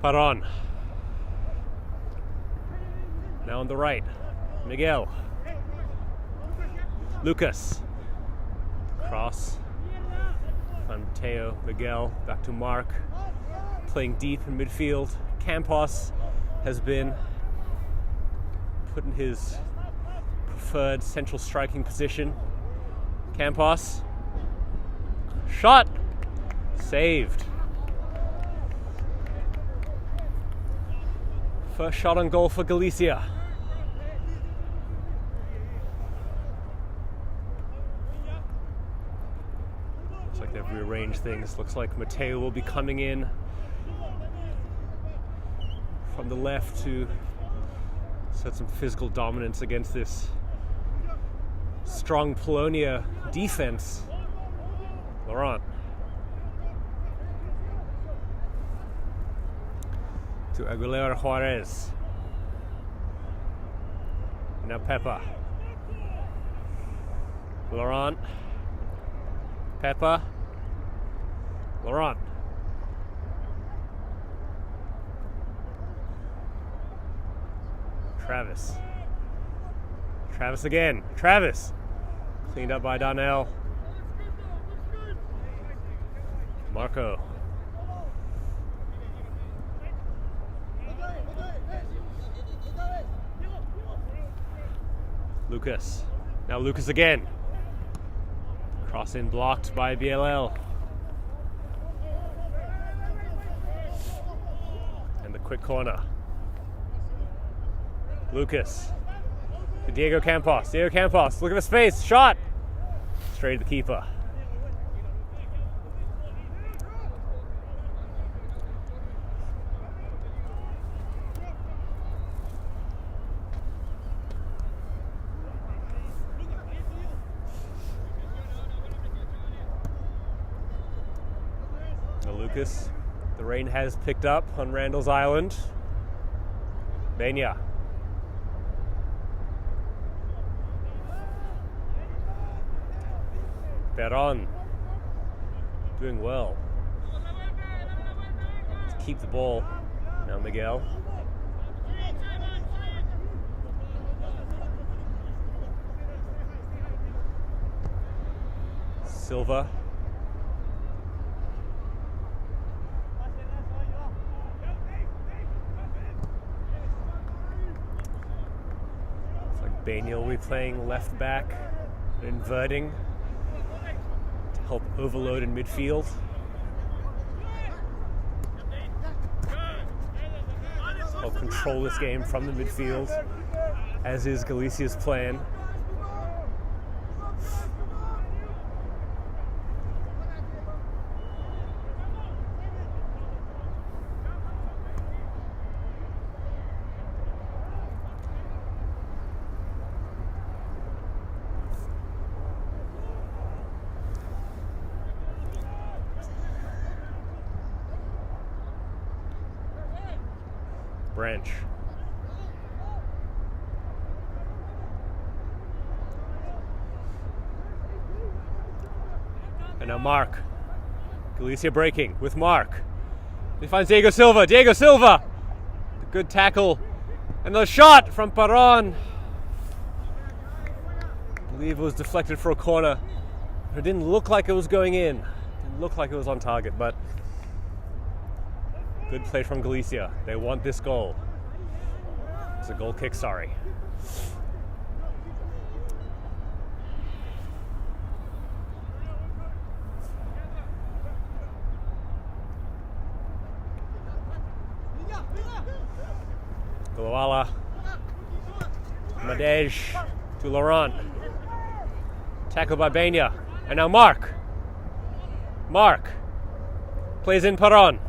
Paron. Now on the right, Miguel. Lucas. Cross. Mateo, Miguel, back to Mark. Playing deep in midfield. Campos has been put in his preferred central striking position. Campos. Shot. Saved. First shot on goal for Galicia. Looks like they've rearranged things. Looks like Mateo will be coming in from the left to set some physical dominance against this strong Polonia defense. Laurent. To Aguilera Juarez. Now Peppa. Laurent. Peppa. Laurent. Travis. Travis again. Travis. Cleaned up by Donnell. Marco. Lucas. Now Lucas again. Cross in blocked by BLL. And the quick corner. Lucas. To Diego Campos. Diego Campos, look at the space. Shot. Straight to the keeper. Lucas. The rain has picked up on Randall's Island. Benya. Perron. Doing well. Let's keep the ball. Now Miguel. Silva. Benya will be playing left back, inverting to help overload in midfield. Help control this game from the midfield, as is Galicia's plan. Branch. And now Mark. Galicia breaking with Mark. He finds Diego Silva. Diego Silva! A good tackle. And the shot from Perron. I believe it was deflected for a corner. It didn't look like it was going in. It didn't look like it was on target, but good play from Galicia. They want this goal. It's a goal kick, sorry. Goloala. Madej to Laurent. Tackled by Benya. And now Mark. Mark. Plays in Perron.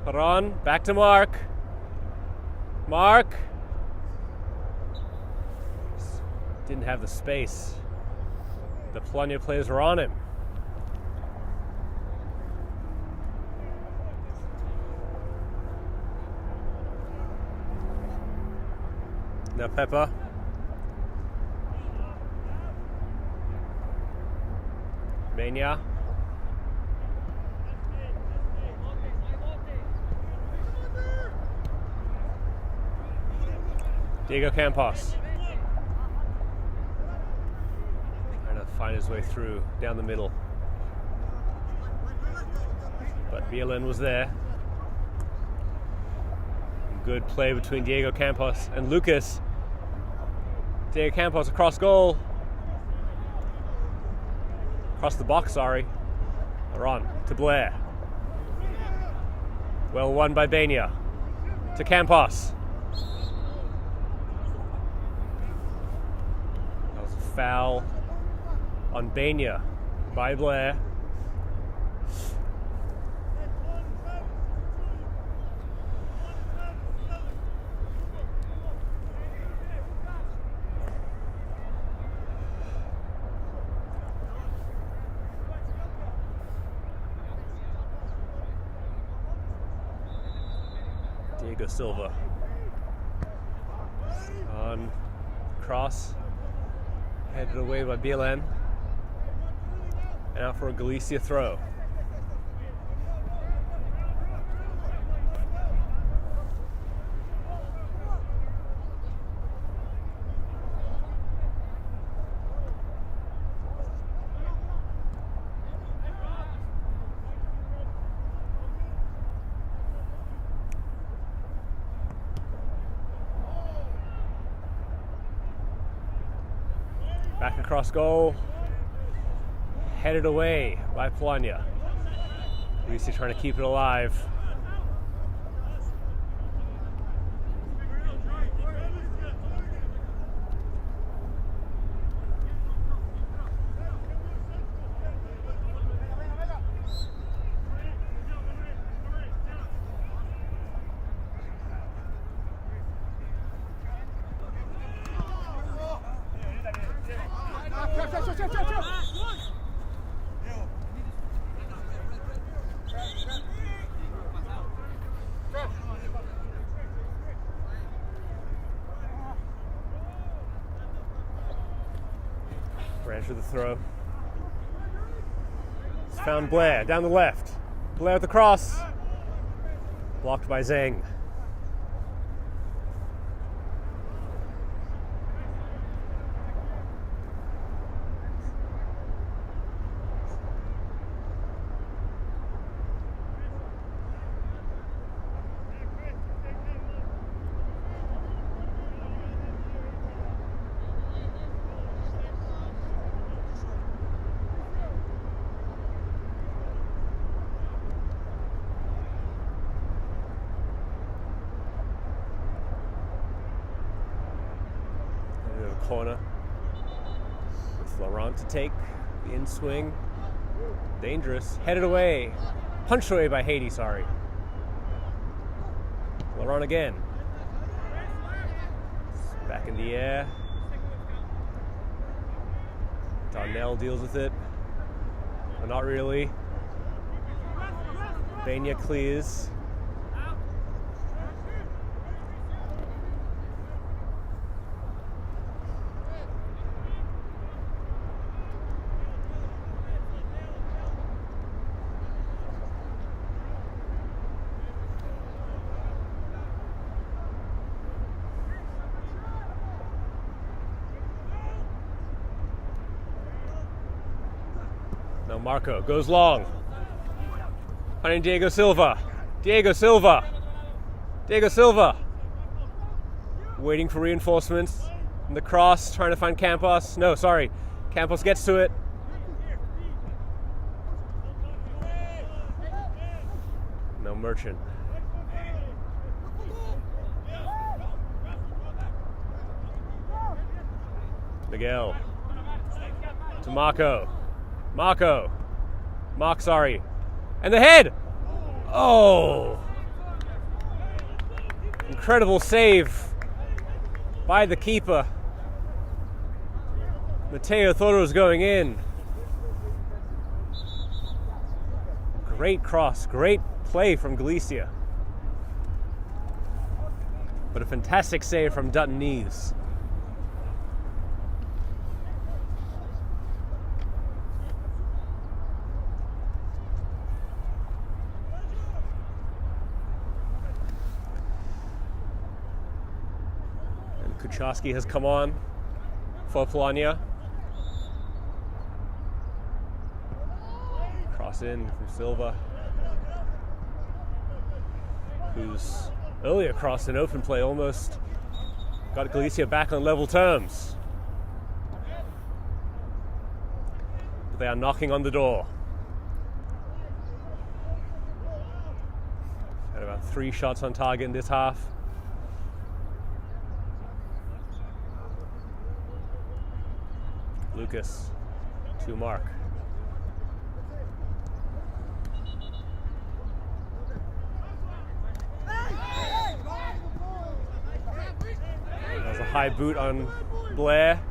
Perron, back to Mark. Mark. Didn't have the space. The Polonia players were on him. Now Pepper. Benya. Diego Campos. Trying to find his way through down the middle. But Bielin was there. Good play between Diego Campos and Lucas. Diego Campos across goal. Across the box, sorry. Laurent to Blair. Well won by Benya. To Campos. That was a foul on Benya by Blair. Diego Silva on cross, headed away by Bielin, and out for a Galicia throw. Back across goal, headed away by Polonia. Galicia trying to keep it alive. Ran for the throw. It's found Blair down the left. Blair with the cross. Blocked by Zhang. Corner with Laurent to take the in swing. Dangerous. Headed away. Punched away by Haiti, sorry. Laurent again. Back in the air. Darnell deals with it. But not really. Bania clears. Now Marco goes long. Finding Diego Silva. Diego Silva. Diego Silva. Waiting for reinforcements. And the cross, trying to find Campos. No, sorry. Campos gets to it. No Merchant. Miguel. To Marco. Mark, sorry. And the head! Oh! Incredible save by the keeper. Mateo thought it was going in. Great cross, great play from Galicia. But a fantastic save from Dutton Neves. Kucharski has come on for Polonia. Cross in from Silva, whose earlier cross in open play almost got Galicia back on level terms. But they are knocking on the door. Had about 3 shots on target in this half. Lucas to Mark. There's a high boot on Blair.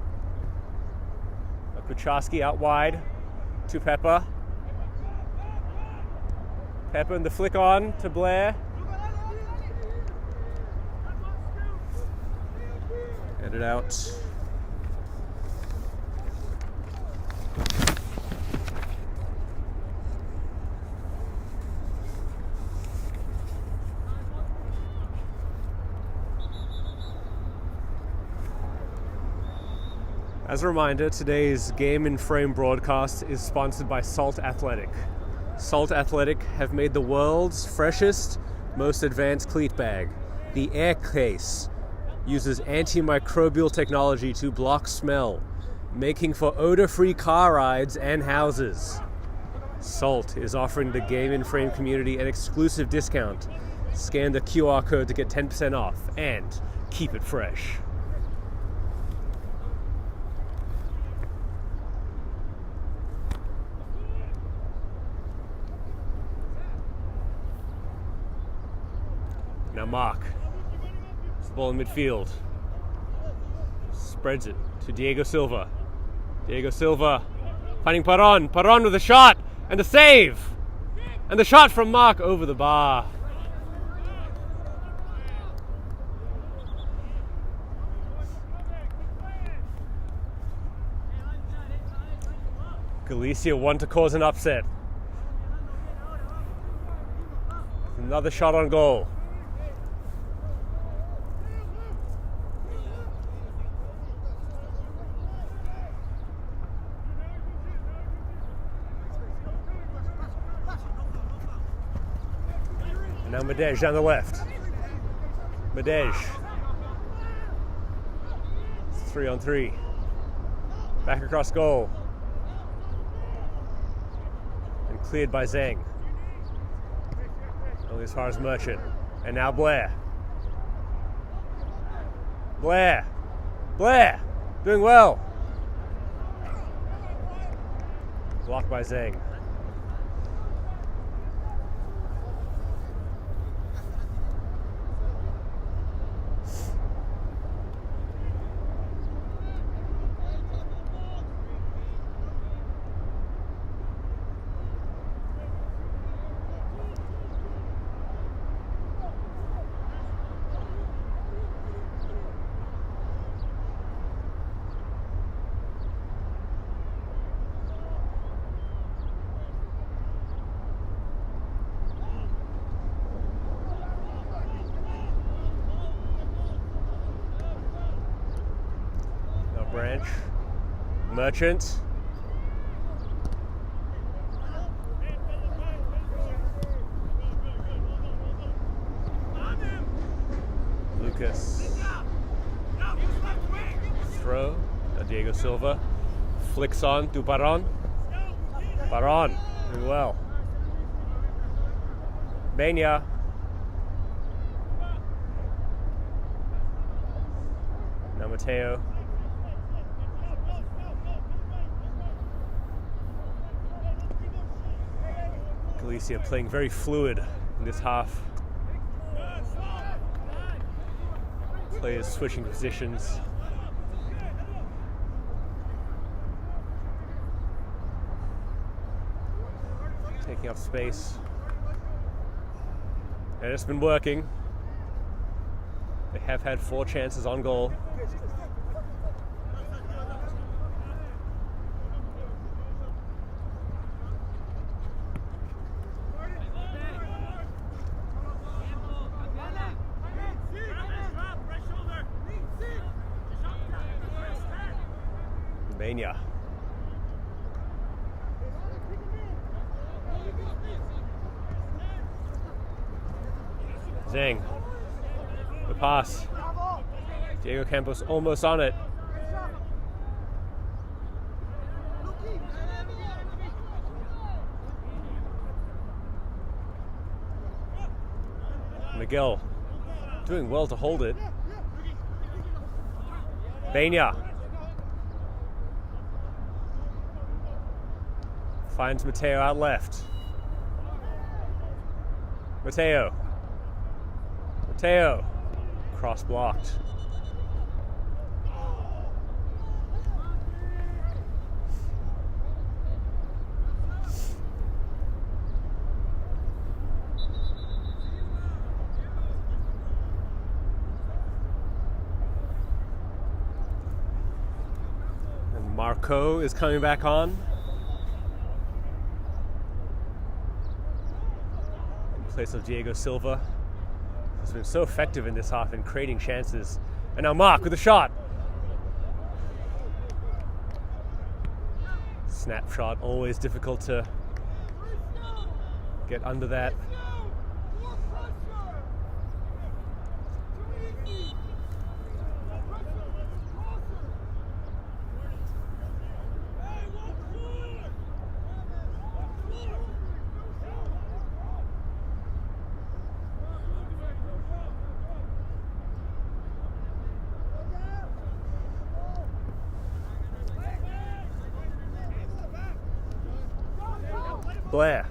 Kucharski out wide to Pepper. Pepper and the flick on to Blair. Get it out. As a reminder, today's Game in Frame broadcast is sponsored by Salt Athletic. Salt Athletic have made the world's freshest, most advanced cleat bag. The Air Case uses antimicrobial technology to block smell, making for odor-free car rides and houses. Salt is offering the Game in Frame community an exclusive discount. Scan the QR code to get 10% off and keep it fresh. Now Mark, it's the ball in midfield, spreads it to Diego Silva. Diego Silva finding Perron. Perron with a shot and the save, and the shot from Mark over the bar. Galicia want to cause an upset. Another shot on goal. And now Madej down the left. Madej. 3-on-3. Back across goal. And cleared by Zhang. Only as far as Merchant. And now Blair. Blair. Blair. Doing well. Blocked by Zhang. Branch. Merchant. Lucas. Throw. Diego Silva. Flicks on to Baron. Baron. Doing well. Benya. Now Mateo. Galicia playing very fluid in this half. Players switching positions. Taking up space. And it's been working. They have had 4 chances on goal. Benya. Zhang. The pass. Diego Campos almost on it. Miguel doing well to hold it. Benya. Finds Mateo out left. Mateo. Mateo. Cross blocked. And Marco is coming back on. Place of Diego Silva, has been so effective in this half in creating chances. And now Mark with a shot. Snapshot, always difficult to get under that. Blair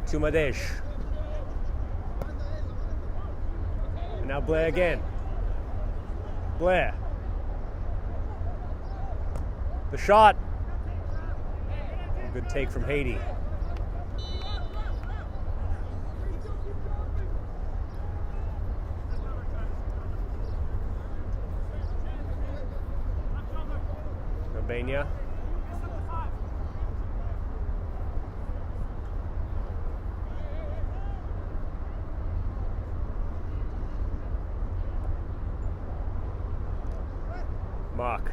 to Madej. And now Blair again. Blair. The shot. Good take from Haiti. Benya. Mark.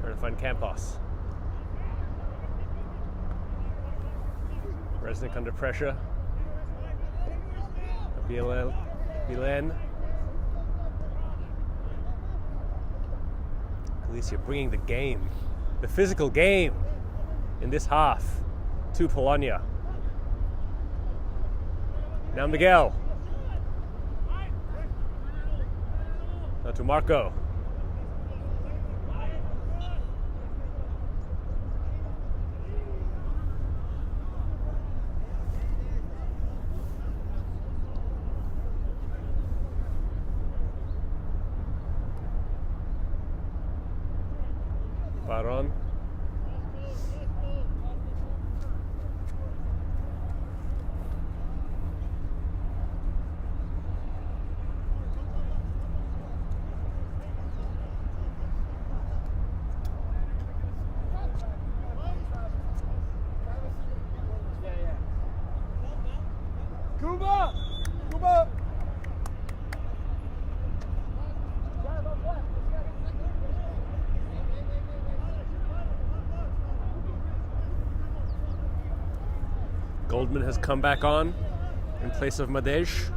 Trying to find Campos. Resnick under pressure. Bilen. Galicia bringing the game, the physical game in this half to Polonia. Now Miguel. Now to Marco. Baron. Cuba! Cuba! Goldman has come back on in place of Madej.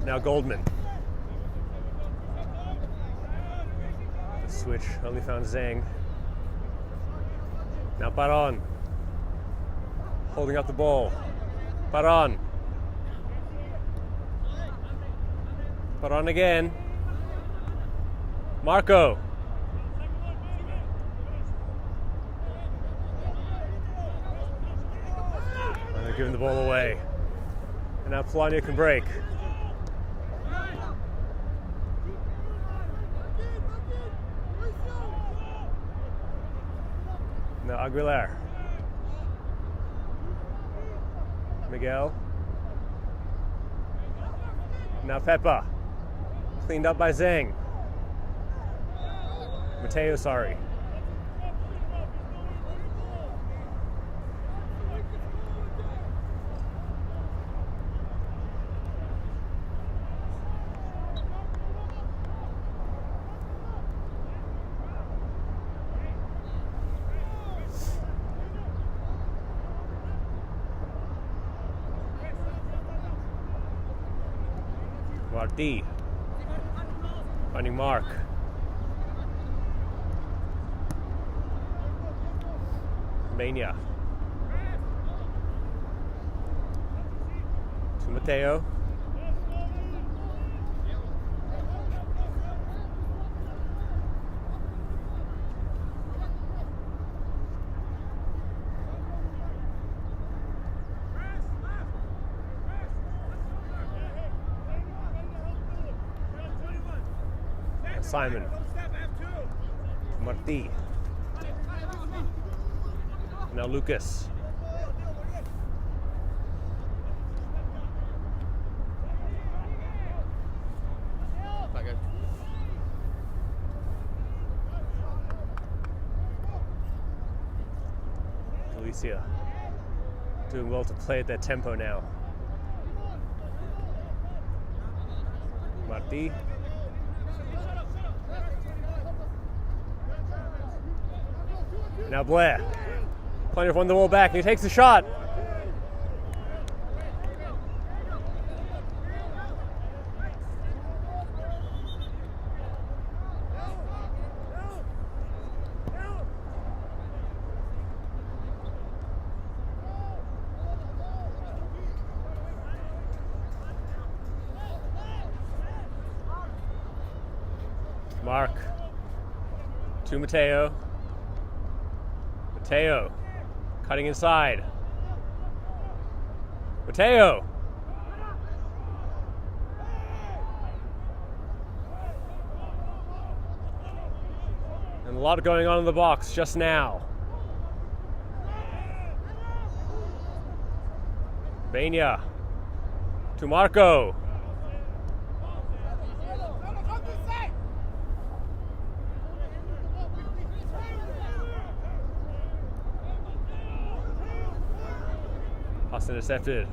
Now Goldman. The switch only found Zhang. Now Baron. Holding up the ball. Baron. Baron again. Marco. And they're giving the ball away. And now Polonia can break. Now Aguilar. Miguel. Now Pepa. Cleaned up by Zhang. Mateo, sorry. Martí. Finding Mark. Mania. To Mateo. Simon. Martí. Now Lucas. Galicia doing well to play at that tempo now. Martí. Now Blair. Plenty of won the ball back, and he takes the shot. Mark. To Mateo. Mateo. Cutting inside. Mateo. And a lot going on in the box just now. Bania. To Marco. Pass intercepted.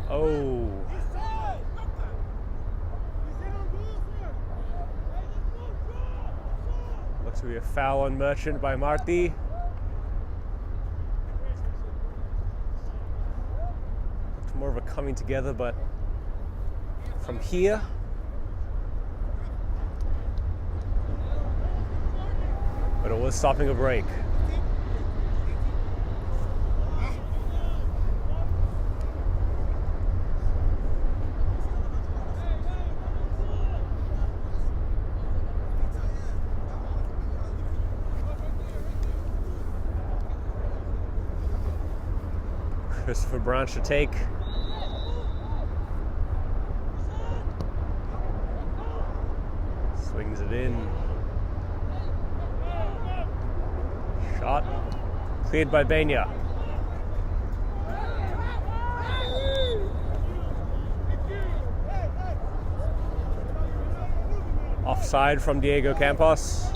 Oh. Looks to be a foul on Merchant by Marti. Looked more of a coming together, but from here. But it was stopping a break. Christopher Branch to take. Swings it in. Shot. Cleared by Benya. Offside from Diego Campos.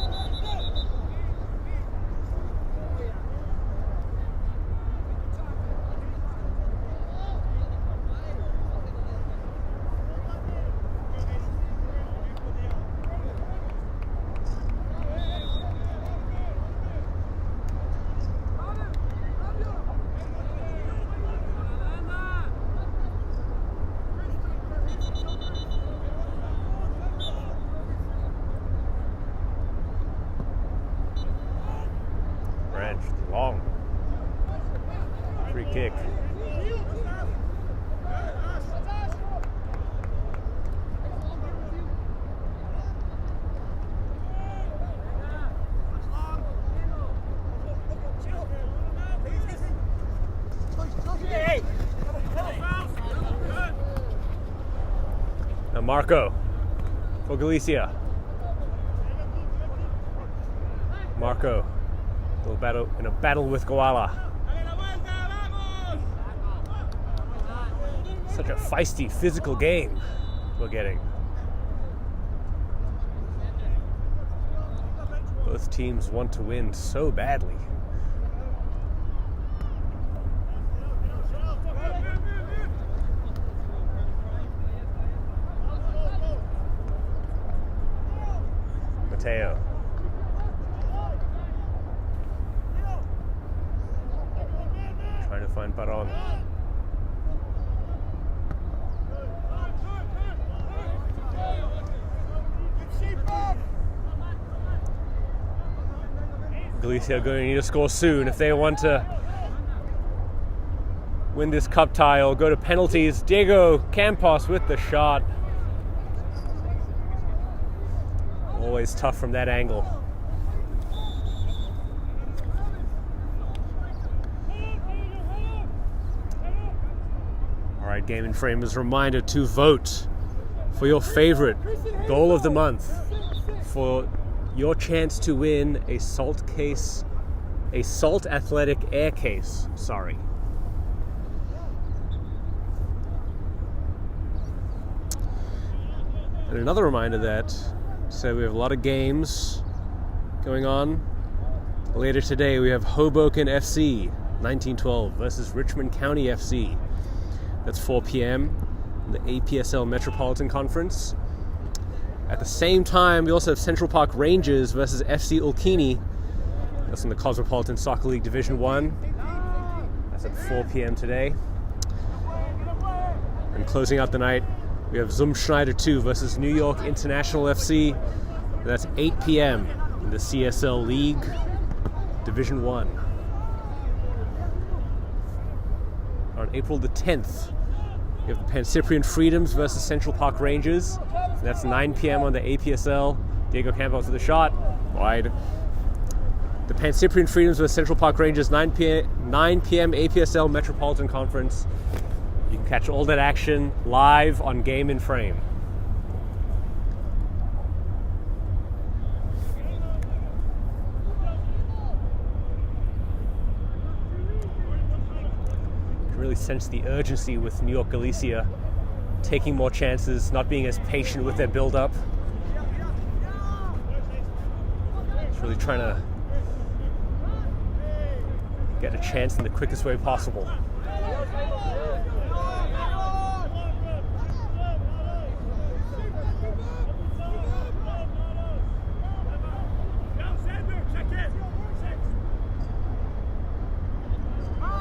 Long. Free kick. Now Marco for Galicia. Marco. Battle in a battle with Goala. Such a feisty, physical game we're getting. Both teams want to win so badly. Mateo. Trying to find Baron. Galicia are going to need to score soon if they want to win this cup tie or go to penalties. Diego Campos with the shot. Always tough from that angle. All right, Game and Framers, reminder to vote for your favorite goal of the month, for your chance to win a Salt Athletic Air Case, sorry. And another reminder that, so we have a lot of games going on. Later today we have Hoboken FC 1912 versus Richmond County FC. That's 4 p.m. in the APSL Metropolitan Conference. At the same time, we also have Central Park Rangers versus FC Ulkini. That's in the Cosmopolitan Soccer League Division 1. That's at 4 p.m. today. And closing out the night, we have Zumschneider 2 versus New York International FC. And that's 8 p.m. in the CSL League Division 1. On April the 10th, we have the Pancyprian Freedoms versus Central Park Rangers. And that's 9 p.m. on the APSL. Diego Campos with a shot. Wide. The Pancyprian Freedoms versus Central Park Rangers, 9 p.m. APSL Metropolitan Conference. You can catch all that action live on Game and Frame. really sense the urgency with New York Galicia taking more chances, not being as patient with their build-up. It's really trying to get a chance in the quickest way possible.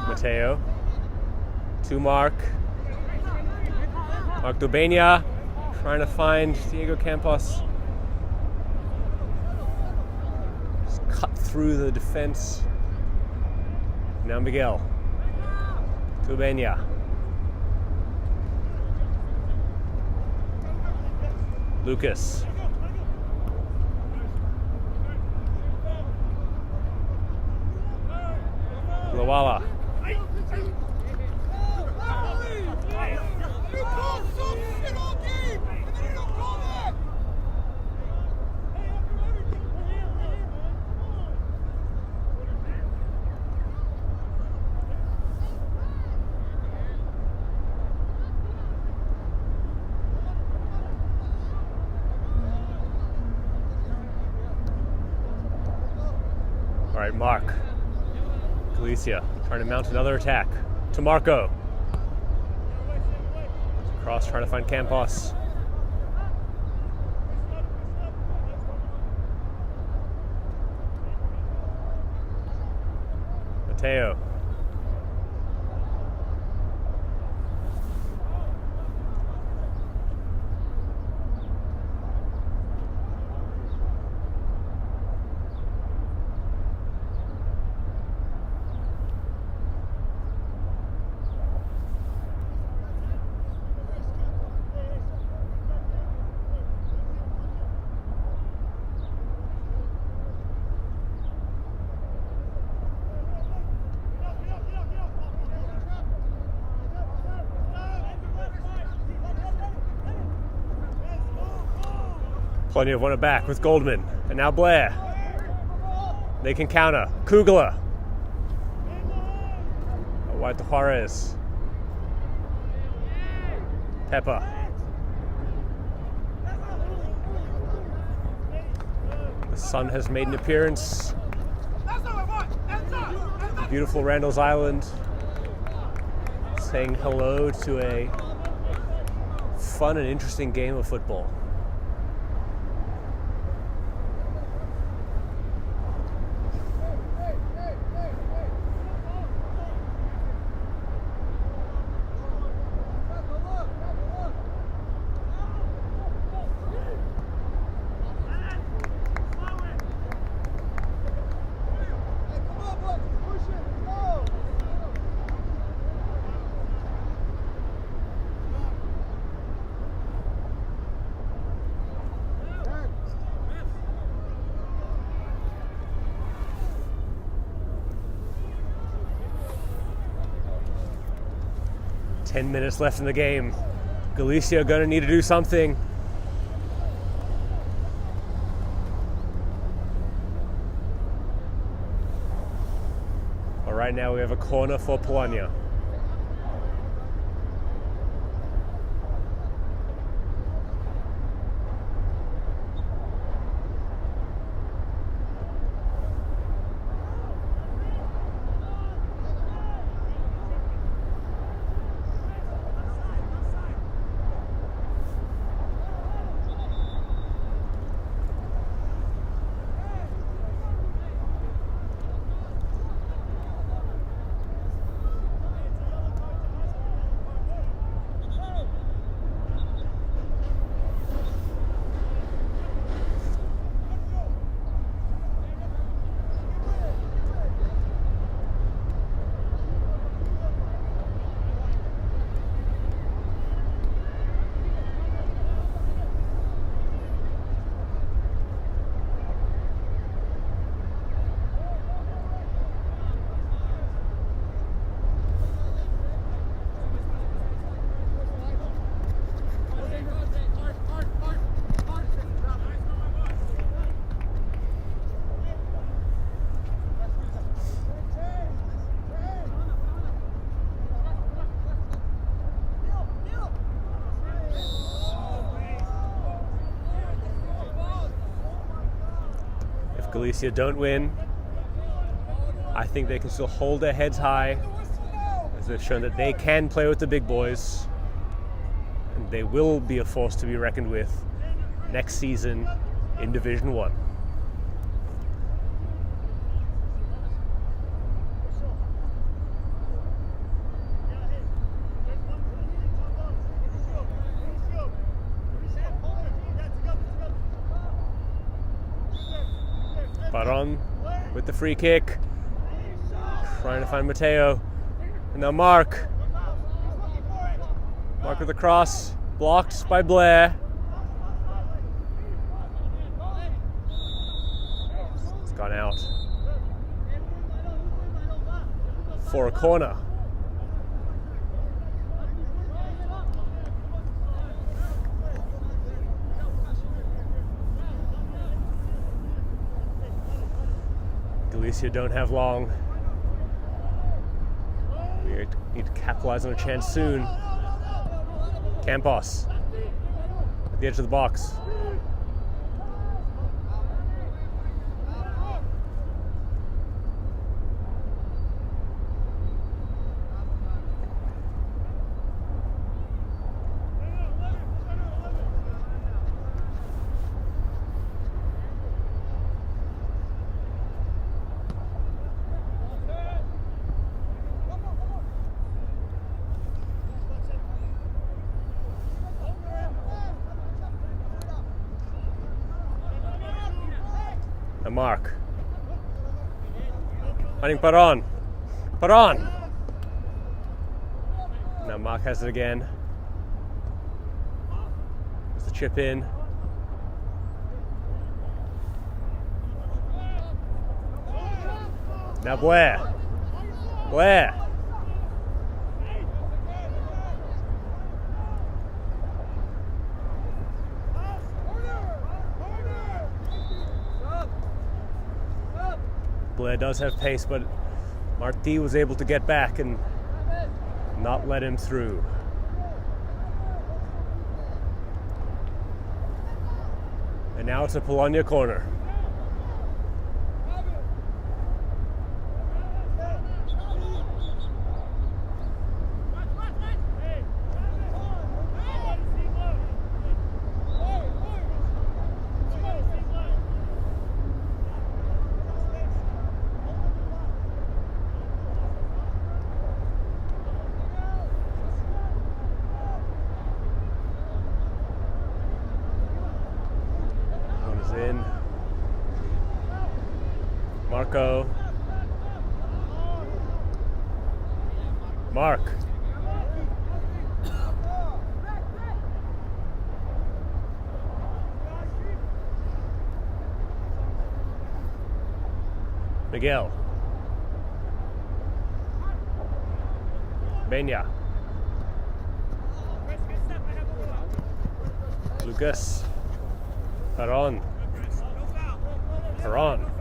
Mateo to Mark Dubenia trying to find Diego Campos. Just cut through the defense. Now Miguel Dubenia. Lucas. Lawala. All right, Mark. Galicia trying to mount another attack. To Marco. Cross trying to find Campos. Mateo. Polonia have won it back with Goldman. And now Blair. They can counter. Kugler. Wide to Juarez. Pepper. The sun has made an appearance. Beautiful Randall's Island. Saying hello to a fun and interesting game of football. Ten minutes left in the game. Galicia gonna need to do something. All right, now we have a corner for Polonia. Galicia don't win, I think they can still hold their heads high, as they've shown that they can play with the big boys, and they will be a force to be reckoned with next season in Division 1. Baron with the free kick, trying to find Matteo, and now Mark with the cross, blocked by Blair. It's gone out for a corner. Galicia don't have long. We need to capitalize on a chance soon. Campos at the edge of the box. And Mark. Finding Paron. Paron! Now Mark has it again. There's the chip in. Now Blair. Blair. Blair does have pace, but Martí was able to get back and not let him through. And now it's a Polonia corner. In. Marco. Mark. Miguel. Benya. Lucas. Paron. Paron.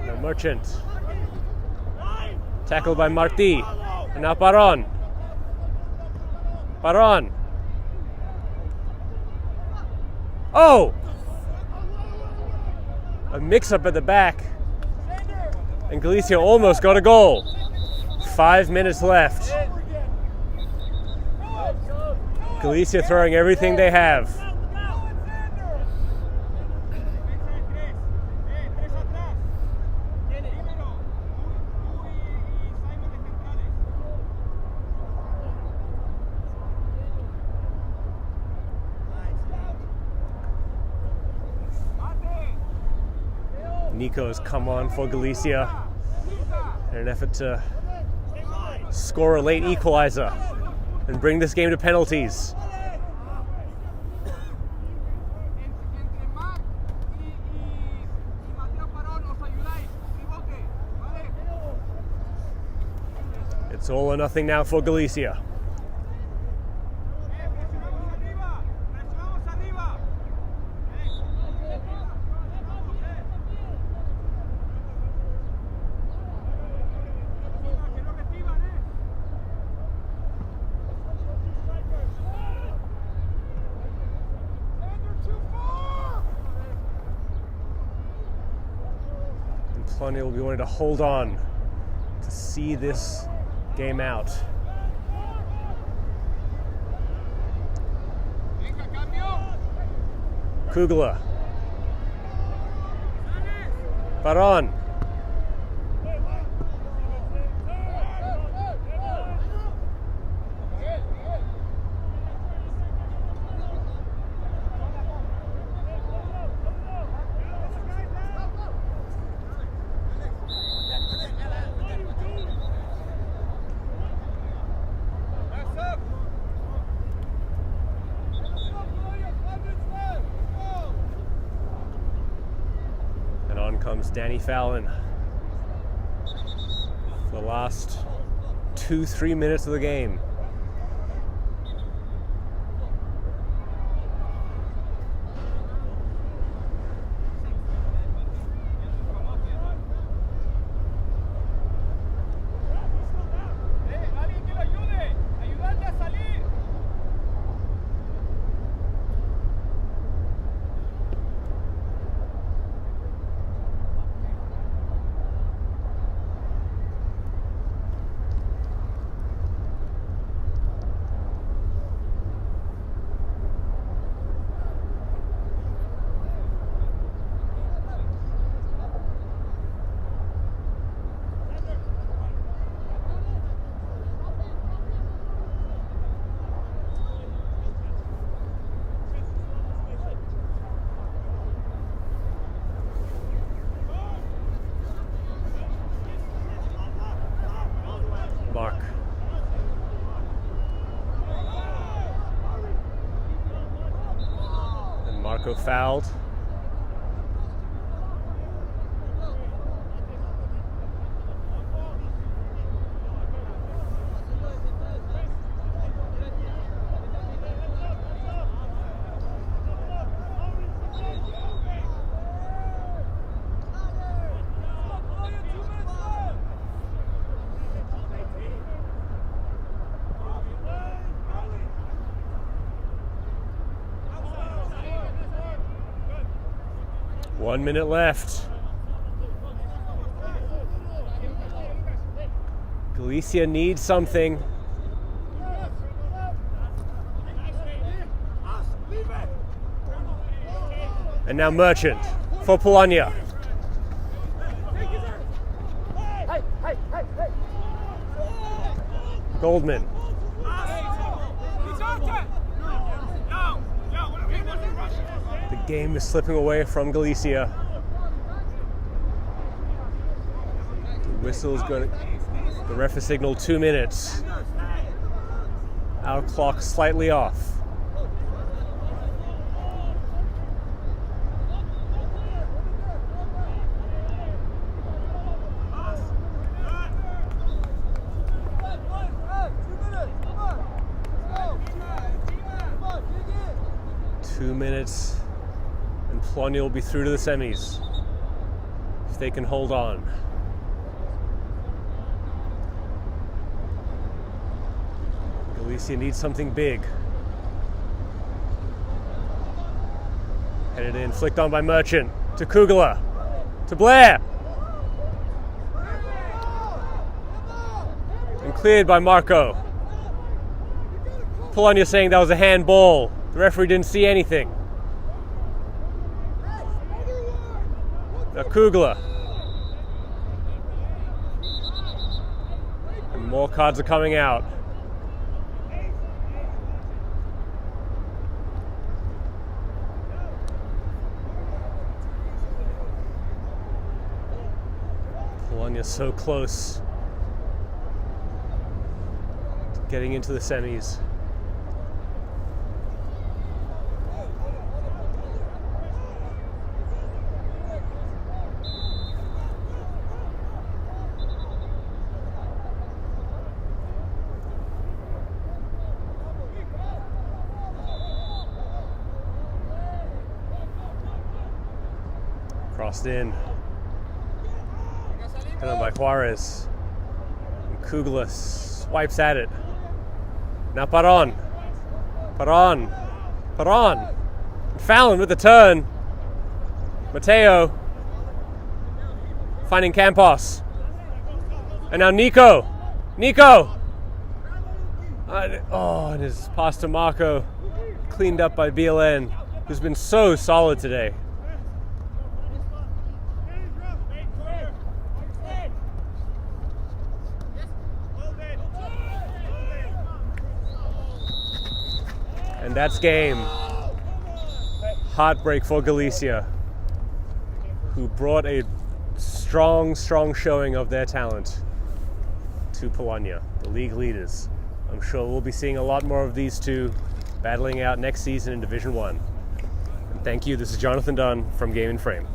Now Merchant. Tackled by Martí. And now Paron. Paron. Oh! A mix-up at the back. And Galicia almost got a goal. 5 minutes left. Galicia throwing everything they have. Nico has come on for Galicia in an effort to score a late equalizer and bring this game to penalties. It's all or nothing now for Galicia. Polonia will be wanting to hold on to see this game out. Kugler. Baron. And on comes Danny Fallon. For the last 2-3 minutes of the game. Mark. And Marco fouled. One minute left. Galicia needs something. And now Merchant for Polonia. Goldman. The game is slipping away from Galicia. The whistle is going to... The ref has signaled 2 minutes. Our clock slightly off. Minutes, and Polonia will be through to the semis if they can hold on. Galicia needs something big. Headed in, flicked on by Merchant to Kugler to Blair, and cleared by Marco. Polonia saying that was a handball. The referee didn't see anything. Now Kugler. And more cards are coming out. Polonia so close to getting into the semis. Crossed in. Hit on by Juarez. And Kugler swipes at it. Now Paron. Paron. Paron. And Fallon with the turn. Mateo. finding Campos. And now Nico. Nico! And his pass to Marco. Cleaned up by BLN, who's been so solid today. And that's game. Heartbreak for Galicia, who brought a strong showing of their talent to Polonia, the league leaders. I'm sure we'll be seeing a lot more of these two battling out next season in Division 1. And thank you. This is Jonathan Dunn from Game in Frame.